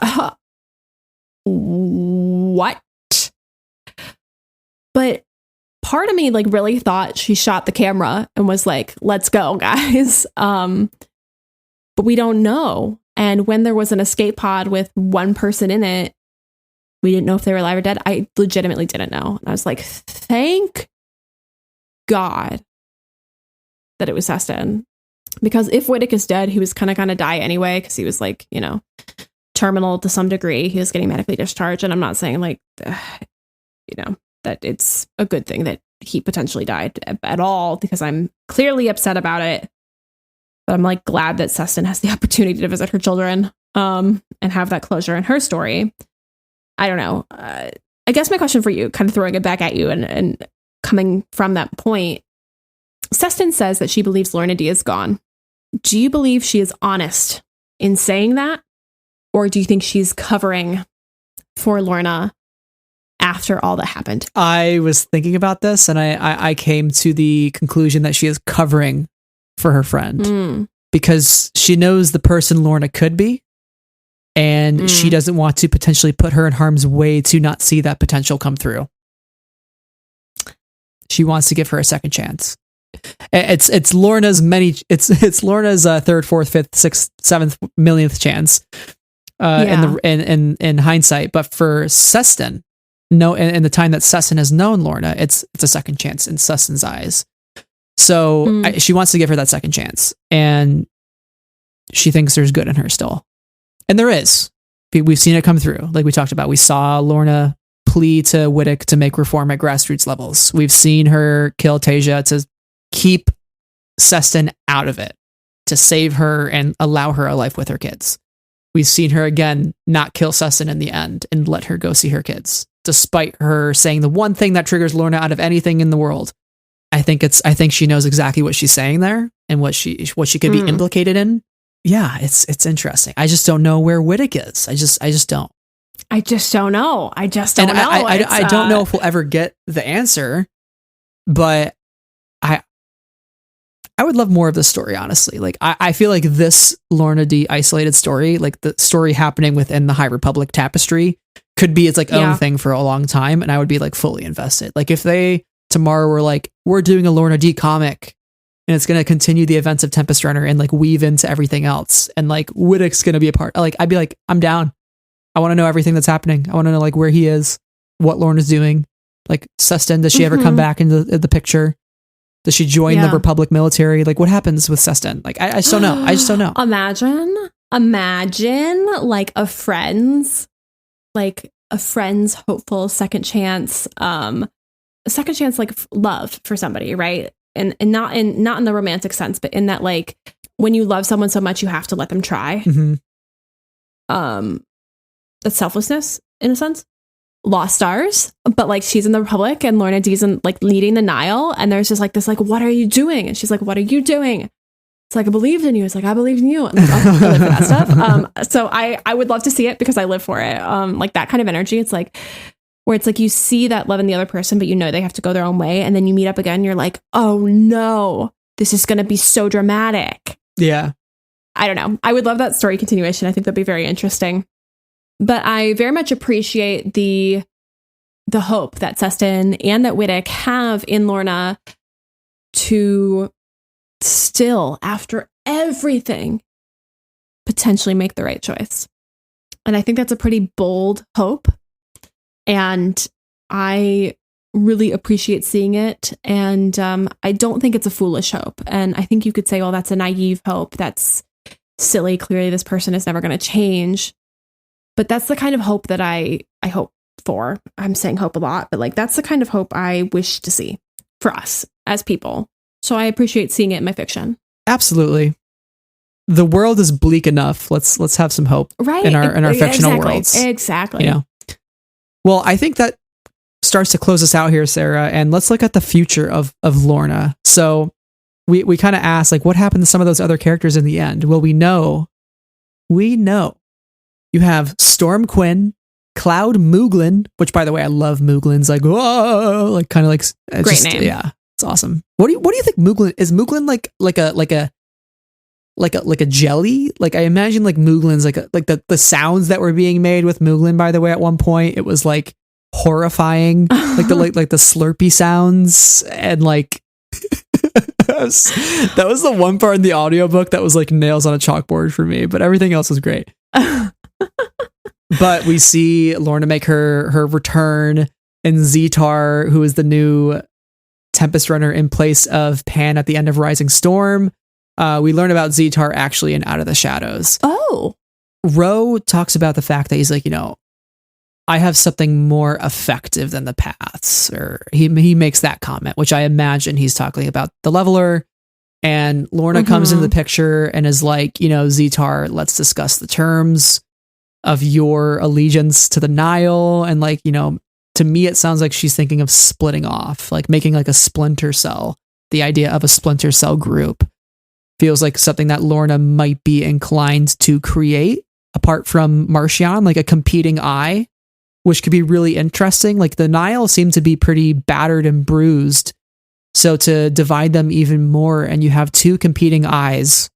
Speaker 2: what? But part of me like really thought she shot the camera and was like, let's go, guys. But we don't know. And when there was an escape pod with one person in it, we didn't know if they were alive or dead. I legitimately didn't know. And I was like, thank God that it was Seston. Because if Whittick is dead, he was kind of going to die anyway, because he was like, you know, terminal to some degree. He was getting medically discharged. And I'm not saying like, you know, that it's a good thing that he potentially died at all, because I'm clearly upset about it. But I'm like glad that Seston has the opportunity to visit her children and have that closure in her story. I don't know. I guess my question for you, kind of throwing it back at you and coming from that point, Seston says that she believes Lourna Dee is gone. Do you believe she is honest in saying that? Or do you think she's covering for Lourna after all that happened?
Speaker 1: I was thinking about this, and I came to the conclusion that she is covering for her friend because she knows the person Lourna could be, and she doesn't want to potentially put her in harm's way to not see that potential come through. She wants to give her a second chance. It's Lorna's it's Lorna's third, fourth, fifth, sixth, seventh, millionth chance in hindsight. But for Seston, no, in the time that Seston has known Lourna, it's a second chance in Seston's eyes. So she wants to give her that second chance, and she thinks there's good in her still, and there is. We've seen it come through, like we talked about. We saw Lourna plea to Whittick to make reform at grassroots levels. We've seen her kill Tasia to keep Seston out of it, to save her and allow her a life with her kids. We've seen her again not kill Seston in the end and let her go see her kids, despite her saying the one thing that triggers Lourna out of anything in the world. I think she knows exactly what she's saying there and what she could be implicated in. Yeah, it's interesting. I just don't know where Whittick is. I just don't.
Speaker 2: I just don't know. I
Speaker 1: don't know if we'll ever get the answer, but I would love more of this story, honestly. Like, I feel like this Lourna Dee isolated story, like the story happening within the High Republic tapestry, could be its like own thing for a long time, and I would be like fully invested. Like, if they tomorrow were like, we're doing a Lourna Dee comic, and it's going to continue the events of Tempest Runner and like weave into everything else, and like Whittick's going to be a part, like, I'd be like, I'm down. I want to know everything that's happening. I want to know like where he is, what Lorna's doing. Like, Seston, does she ever come back into the picture? Does she join the Republic military? Like, what happens with Seston? Like, I just don't know. I just don't know.
Speaker 2: Imagine like a friend's hopeful second chance, like love for somebody, right? And not in the romantic sense, but in that, like, when you love someone so much, you have to let them try. That's selflessness in a sense. Lost Stars, but like she's in the Republic and Lourna Dee's like leading the Nile, and there's just like this like, what are you doing? And she's like, what are you doing? It's like, I believed in you. It's like, I believed in you. And like, I live for that stuff. So I would love to see it because I live for it. Like that kind of energy. It's like where it's like you see that love in the other person, but you know they have to go their own way, and then you meet up again. You're like, oh no, this is going to be so dramatic.
Speaker 1: Yeah,
Speaker 2: I don't know. I would love that story continuation. I think that'd be very interesting. But I very much appreciate the hope that Seston and that Whittick have in Lourna to still, after everything, potentially make the right choice. And I think that's a pretty bold hope. And I really appreciate seeing it. And I don't think it's a foolish hope. And I think you could say, well, that's a naive hope. That's silly. Clearly, this person is never going to change. But that's the kind of hope that I hope for. I'm saying hope a lot, but like that's the kind of hope I wish to see for us as people. So I appreciate seeing it in my fiction.
Speaker 1: Absolutely. The world is bleak enough. Let's have some hope in our fictional worlds.
Speaker 2: Exactly.
Speaker 1: You know? Well, I think that starts to close us out here, Sarah, and let's look at the future of Lourna. So we kind of asked, like, what happened to some of those other characters in the end? Well, we know you have Storm Quinn, Cloud Mooglin, which, by the way, I love Mooglin's, like, whoa, like kind of like
Speaker 2: great name.
Speaker 1: Yeah, it's awesome. What do you think Mooglin is? Mooglin like a jelly? Like I imagine like Mooglin's like the sounds that were being made with Mooglin, by the way, at one point it was like horrifying, like the slurpy sounds, and like that was the one part in the audiobook that was like nails on a chalkboard for me, but everything else was great. But we see Lourna make her return, and Zetar, who is the new Tempest Runner in place of Pan at the end of Rising Storm. We learn about Zetar actually in Out of the Shadows.
Speaker 2: Oh.
Speaker 1: Ro talks about the fact that he's like, I have something more effective than the paths, or he makes that comment, which I imagine he's talking about the leveler. And Lourna comes into the picture and is like, Zetar, let's discuss the terms of your allegiance to the Nile. And like, to me, it sounds like she's thinking of splitting off, like making like a splinter cell. The idea of a splinter cell group feels like something that Lourna might be inclined to create apart from Marcion, like a competing eye, which could be really interesting. Like the Nile seemed to be pretty battered and bruised. So to divide them even more, and you have two competing eyes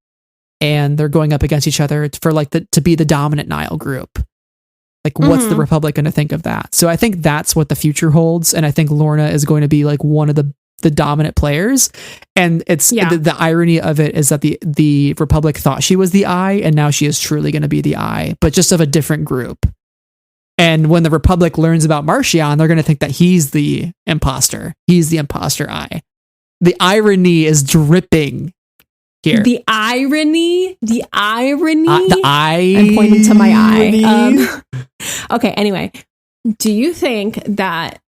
Speaker 1: and they're going up against each other for like to be the dominant Nile group. Like what's the Republic going to think of that? So I think that's what the future holds. And I think Lourna is going to be like one of the dominant players. And it's the irony of it is that the Republic thought she was the eye, and now she is truly going to be the eye, but just of a different group. And when the Republic learns about Marcion, they're going to think that he's the imposter. He's the imposter eye. The irony is dripping here.
Speaker 2: The irony. The
Speaker 1: eye.
Speaker 2: I'm pointing to my eye. Okay, anyway. Do you think that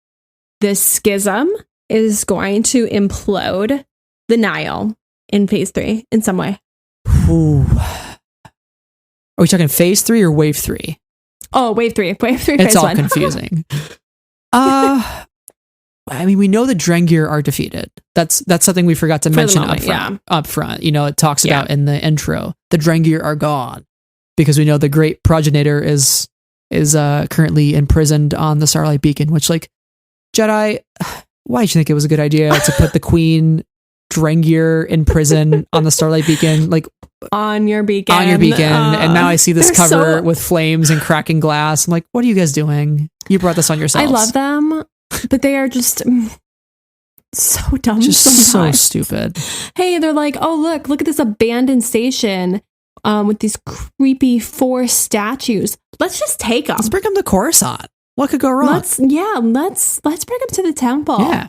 Speaker 2: this schism is going to implode the Nile in phase 3 in some way?
Speaker 1: Ooh. Are we talking phase 3 or wave 3?
Speaker 2: Oh, wave 3. Wave 3,
Speaker 1: it's
Speaker 2: phase
Speaker 1: all
Speaker 2: 1.
Speaker 1: confusing. I mean, we know the Drengir are defeated. That's something we forgot to mention up front. It talks about in the intro. The Drengir are gone because we know the great progenitor is currently imprisoned on the Starlight Beacon, which, like, Jedi, why did you think it was a good idea to put the Queen Drengir in prison on the Starlight Beacon? Like,
Speaker 2: on your beacon.
Speaker 1: And now I see this cover with flames and cracking glass. I'm like, what are you guys doing? You brought this on yourselves.
Speaker 2: I love them, but they are just so dumb.
Speaker 1: Just so stupid.
Speaker 2: Hey, they're like, oh, look at this abandoned station with these creepy 4 statues. Let's just take them.
Speaker 1: Let's bring them to Coruscant. What could go wrong?
Speaker 2: Let's bring them to the temple.
Speaker 1: Yeah.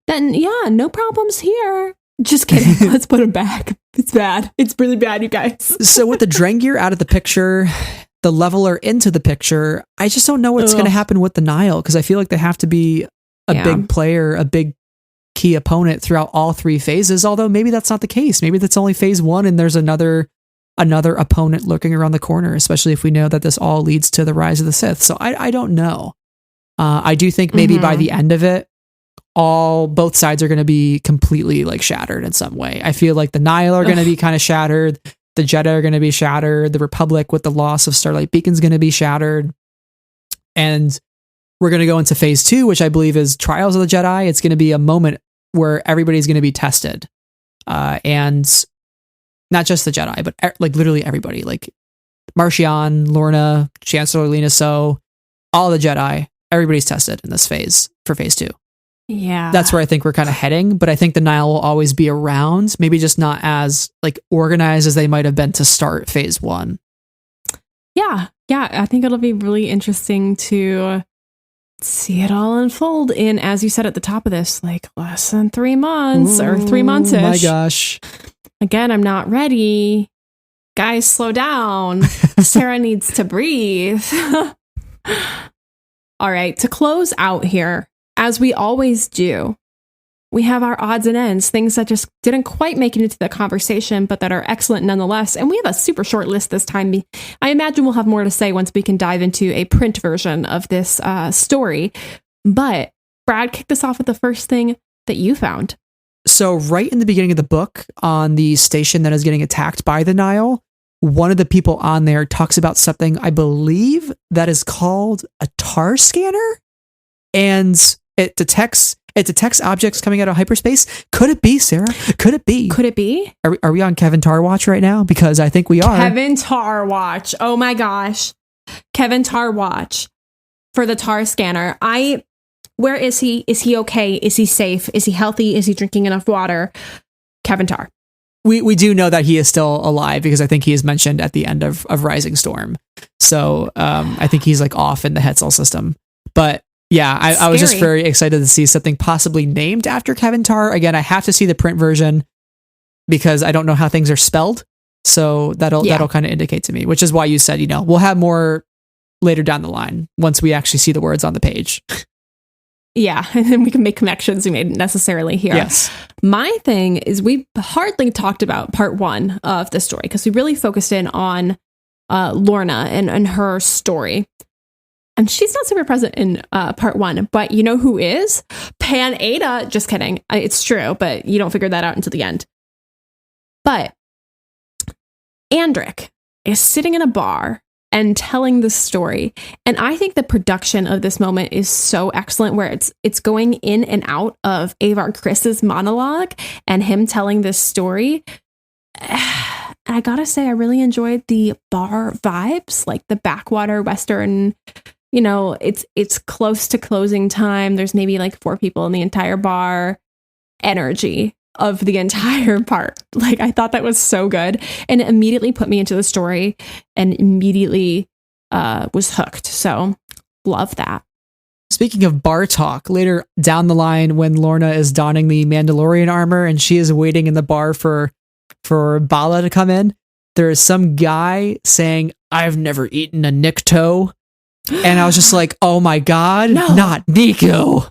Speaker 2: Then no problems here. Just kidding. Let's put them back. It's bad. It's really bad, you guys.
Speaker 1: So with the Drengir out of the picture, the leveler into the picture, I just don't know what's going to happen with the Nile, because I feel like they have to be a big player, a big key opponent throughout all 3 phases. Although maybe that's not the case. Maybe that's only phase 1 and there's another opponent lurking around the corner, especially if we know that this all leads to the rise of the Sith. So I don't know. I do think maybe by the end of it, both sides are going to be completely like shattered in some way. I feel like the Nile are going to be kind of shattered. The Jedi are going to be shattered. The Republic with the loss of Starlight Beacon is going to be shattered. And we're going to go into phase 2, which I believe is Trials of the Jedi. It's going to be a moment where everybody's going to be tested. And not just the Jedi, but like literally everybody, like Marcion, Lourna, Chancellor Lina Soh, all the Jedi, everybody's tested in this phase for phase 2.
Speaker 2: Yeah.
Speaker 1: That's where I think we're kind of heading, but I think the Nile will always be around, maybe just not as like organized as they might have been to start phase 1.
Speaker 2: Yeah. I think it'll be really interesting to see it all unfold in, as you said at the top of this, like less than 3 months or 3 months-ish.
Speaker 1: Oh my gosh.
Speaker 2: Again, I'm not ready. Guys, slow down. Sarah needs to breathe. All right, to close out here, as we always do, we have our odds and ends, things that just didn't quite make it into the conversation, but that are excellent nonetheless. And we have a super short list this time. I imagine we'll have more to say once we can dive into a print version of this story. But Brad, kicked us off with the first thing that you found.
Speaker 1: So right in the beginning of the book, on the station that is getting attacked by the Nile, one of the people on there talks about something, I believe, that is called a tar scanner. And it detects objects coming out of hyperspace. Could it be, Sarah? Could it be?
Speaker 2: Could it be?
Speaker 1: Are we on Kevin Tar Watch right now? Because I think we are.
Speaker 2: Kevin Tar Watch. Oh my gosh. Kevin Tar Watch for the tar scanner. Where is he? Is he okay? Is he safe? Is he healthy? Is he drinking enough water? Kevin Tar.
Speaker 1: We do know that he is still alive because I think he is mentioned at the end of Rising Storm. So I think he's like off in the Hetzel system. But yeah, I was just very excited to see something possibly named after Kevin Tar. Again, I have to see the print version because I don't know how things are spelled. So that'll kind of indicate to me, which is why you said, we'll have more later down the line once we actually see the words on the page.
Speaker 2: Yeah, and then we can make connections we made necessarily here.
Speaker 1: Yes.
Speaker 2: My thing is we hardly talked about part 1 of the story because we really focused in on Lourna and her story. And she's not super present in part 1, but you know who is? Pan Ada. Just kidding. It's true, but you don't figure that out until the end. But Andric is sitting in a bar and telling the story. And I think the production of this moment is so excellent, where it's going in and out of Avar Chris's monologue and him telling this story. I gotta say, I really enjoyed the bar vibes, like the backwater Western, it's close to closing time. There's maybe like 4 people in the entire bar energy of the entire part. Like, I thought that was so good, and it immediately put me into the story and immediately was hooked. So love that.
Speaker 1: Speaking of bar talk, later down the line when Lourna is donning the Mandalorian armor and she is waiting in the bar for Bala to come in, there is some guy saying, "I've never eaten a Nikto." And I was just like, oh my God,
Speaker 2: no.
Speaker 1: Not Nico.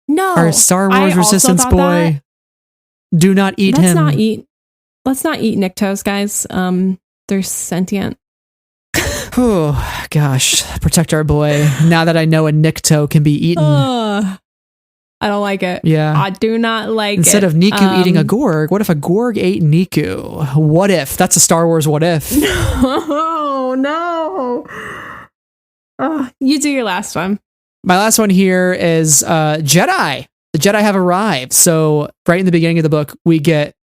Speaker 2: No.
Speaker 1: Our Star Wars Resistance boy. Do not eat him.
Speaker 2: Let's not eat Niktos, guys. They're sentient.
Speaker 1: Oh, gosh. Protect our boy. Now that I know a Nikto can be eaten.
Speaker 2: I don't like it.
Speaker 1: Yeah.
Speaker 2: I do not like
Speaker 1: Instead
Speaker 2: it.
Speaker 1: of Niku eating a Gorg, what if a Gorg ate Niku? What if? That's a Star Wars what if.
Speaker 2: No. Oh, you do your last one.
Speaker 1: My last one here is Jedi. The Jedi have arrived. So right in the beginning of the book, we get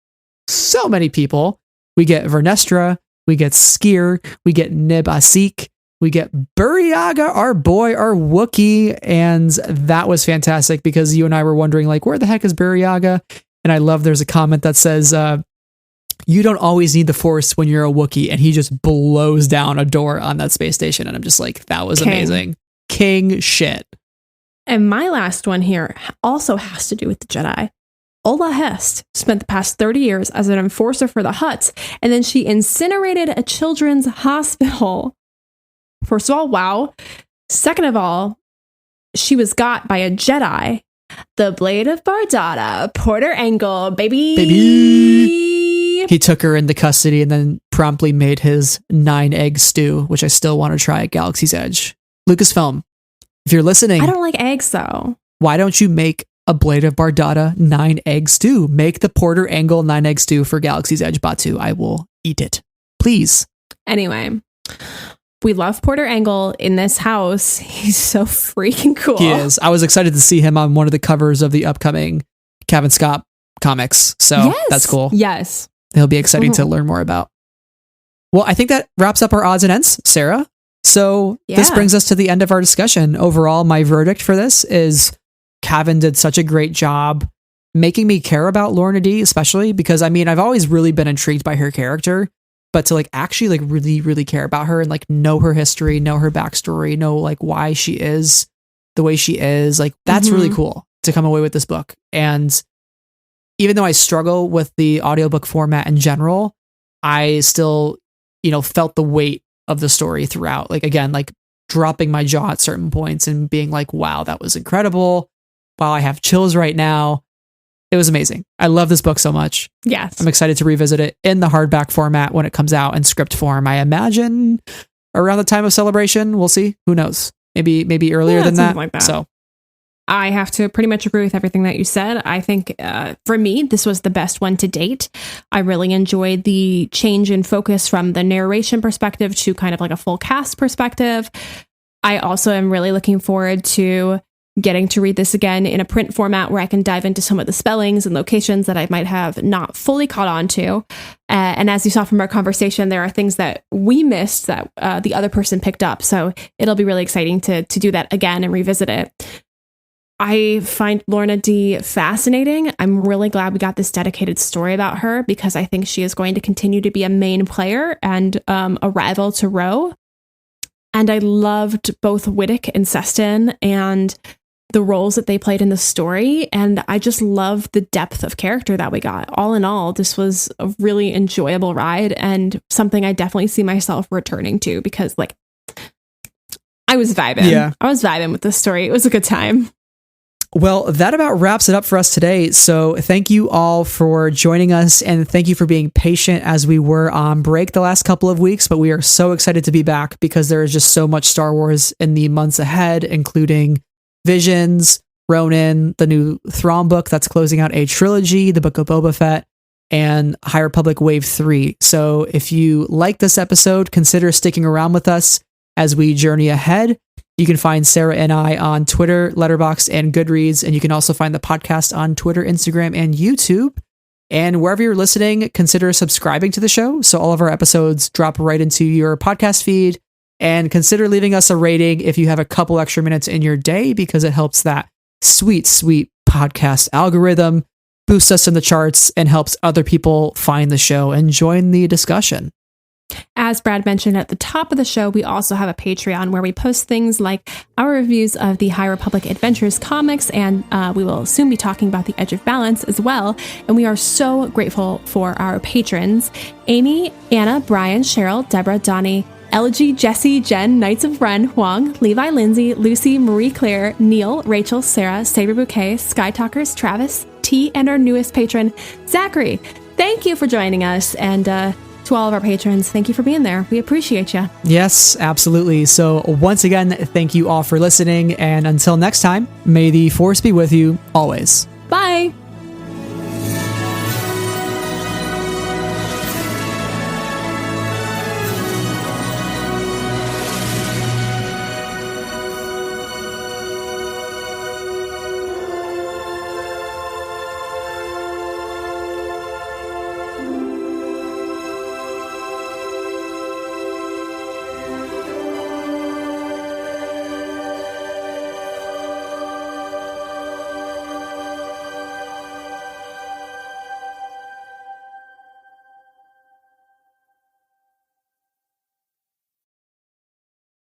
Speaker 1: so many people. We get Vernestra, we get Skier, we get Nib Asik, we get Buryaga, our boy, our Wookiee. And that was fantastic because you and I were wondering, like, where the heck is Buryaga? And I love there's a comment that says, you don't always need the Force when you're a Wookiee. And he just blows down a door on that space station. And I'm just like, that was amazing. King shit.
Speaker 2: And my last one here also has to do with the Jedi. Ola Hest spent the past 30 years as an enforcer for the Hutts, and then she incinerated a children's hospital. First of all, wow. Second of all, she was got by a Jedi. The Blade of Bardata, Porter Engle, baby.
Speaker 1: He took her into custody and then promptly made his 9-egg stew, which I still want to try at Galaxy's Edge. Lucasfilm, if you're listening...
Speaker 2: I don't like eggs, though.
Speaker 1: Why don't you make a Blade of Bardata 9-egg stew? Make the Porter Engle 9-egg stew for Galaxy's Edge, Batu. I will eat it. Please.
Speaker 2: Anyway, we love Porter Engle in this house. He's so freaking cool.
Speaker 1: He is. I was excited to see him on one of the covers of the upcoming Cavan Scott comics. So that's cool.
Speaker 2: Yes.
Speaker 1: It'll be exciting to learn more about. Well, I think that wraps up our odds and ends, Sarah. So this brings us to the end of our discussion. Overall, my verdict for this is Cavan did such a great job making me care about Lourna Dee, especially because, I mean, I've always really been intrigued by her character, but to like actually like really, really care about her and like know her history, know her backstory, know like why she is the way she is. Like, that's really cool to come away with this book. And even though I struggle with the audiobook format in general, I still, felt the weight of the story throughout. Like, again, like dropping my jaw at certain points and being like, wow, that was incredible. Wow, I have chills right now. It was amazing. I love this book so much.
Speaker 2: Yes.
Speaker 1: I'm excited to revisit it in the hardback format when it comes out in script form. I imagine around the time of Celebration. We'll see. Who knows? Maybe earlier than that.
Speaker 2: Like that.
Speaker 1: So
Speaker 2: I have to pretty much agree with everything that you said. I think for me, this was the best one to date. I really enjoyed the change in focus from the narration perspective to kind of like a full cast perspective. I also am really looking forward to getting to read this again in a print format where I can dive into some of the spellings and locations that I might have not fully caught on to. And as you saw from our conversation, there are things that we missed that the other person picked up. So it'll be really exciting to do that again and revisit it. I find Lourna Dee fascinating. I'm really glad we got this dedicated story about her because I think she is going to continue to be a main player and a rival to Ro. And I loved both Whittick and Seston and the roles that they played in the story. And I just love the depth of character that we got. All in all, this was a really enjoyable ride and something I definitely see myself returning to because like I was vibing.
Speaker 1: Yeah.
Speaker 2: I was vibing with this story. It was a good time.
Speaker 1: Well, that about wraps it up for us today. So thank you all for joining us and thank you for being patient as we were on break the last couple of weeks, but we are so excited to be back because there is just so much Star Wars in the months ahead, including Visions, Ronin, the new Thrawn book that's closing out a trilogy, the Book of Boba Fett, and High Republic Wave 3. So if you like this episode, consider sticking around with us as we journey ahead. You can find Sarah and I on Twitter, Letterboxd, and Goodreads, and you can also find the podcast on Twitter, Instagram, and YouTube. And wherever you're listening, consider subscribing to the show so all of our episodes drop right into your podcast feed. And consider leaving us a rating if you have a couple extra minutes in your day because it helps that sweet, sweet podcast algorithm, boosts us in the charts, and helps other people find the show and join the discussion.
Speaker 2: As Brad mentioned at the top of the show, we also have a Patreon where we post things like our reviews of the High Republic Adventures comics, and we will soon be talking about the Edge of Balance as well. And we are so grateful for our patrons: Amy, Anna, Brian, Cheryl, Deborah, Donnie, Elegy, Jesse, Jen, Knights of Ren, Huang, Levi, Lindsay, Lucy, Marie Claire, Neil, Rachel, Sarah, Saber Bouquet, Sky Talkers, Travis, T, and our newest patron, Zachary. Thank you for joining us, and to all of our patrons, thank you for being there. We appreciate you.
Speaker 1: Yes, absolutely. So once again, thank you all for listening. And until next time, may the Force be with you always.
Speaker 2: Bye.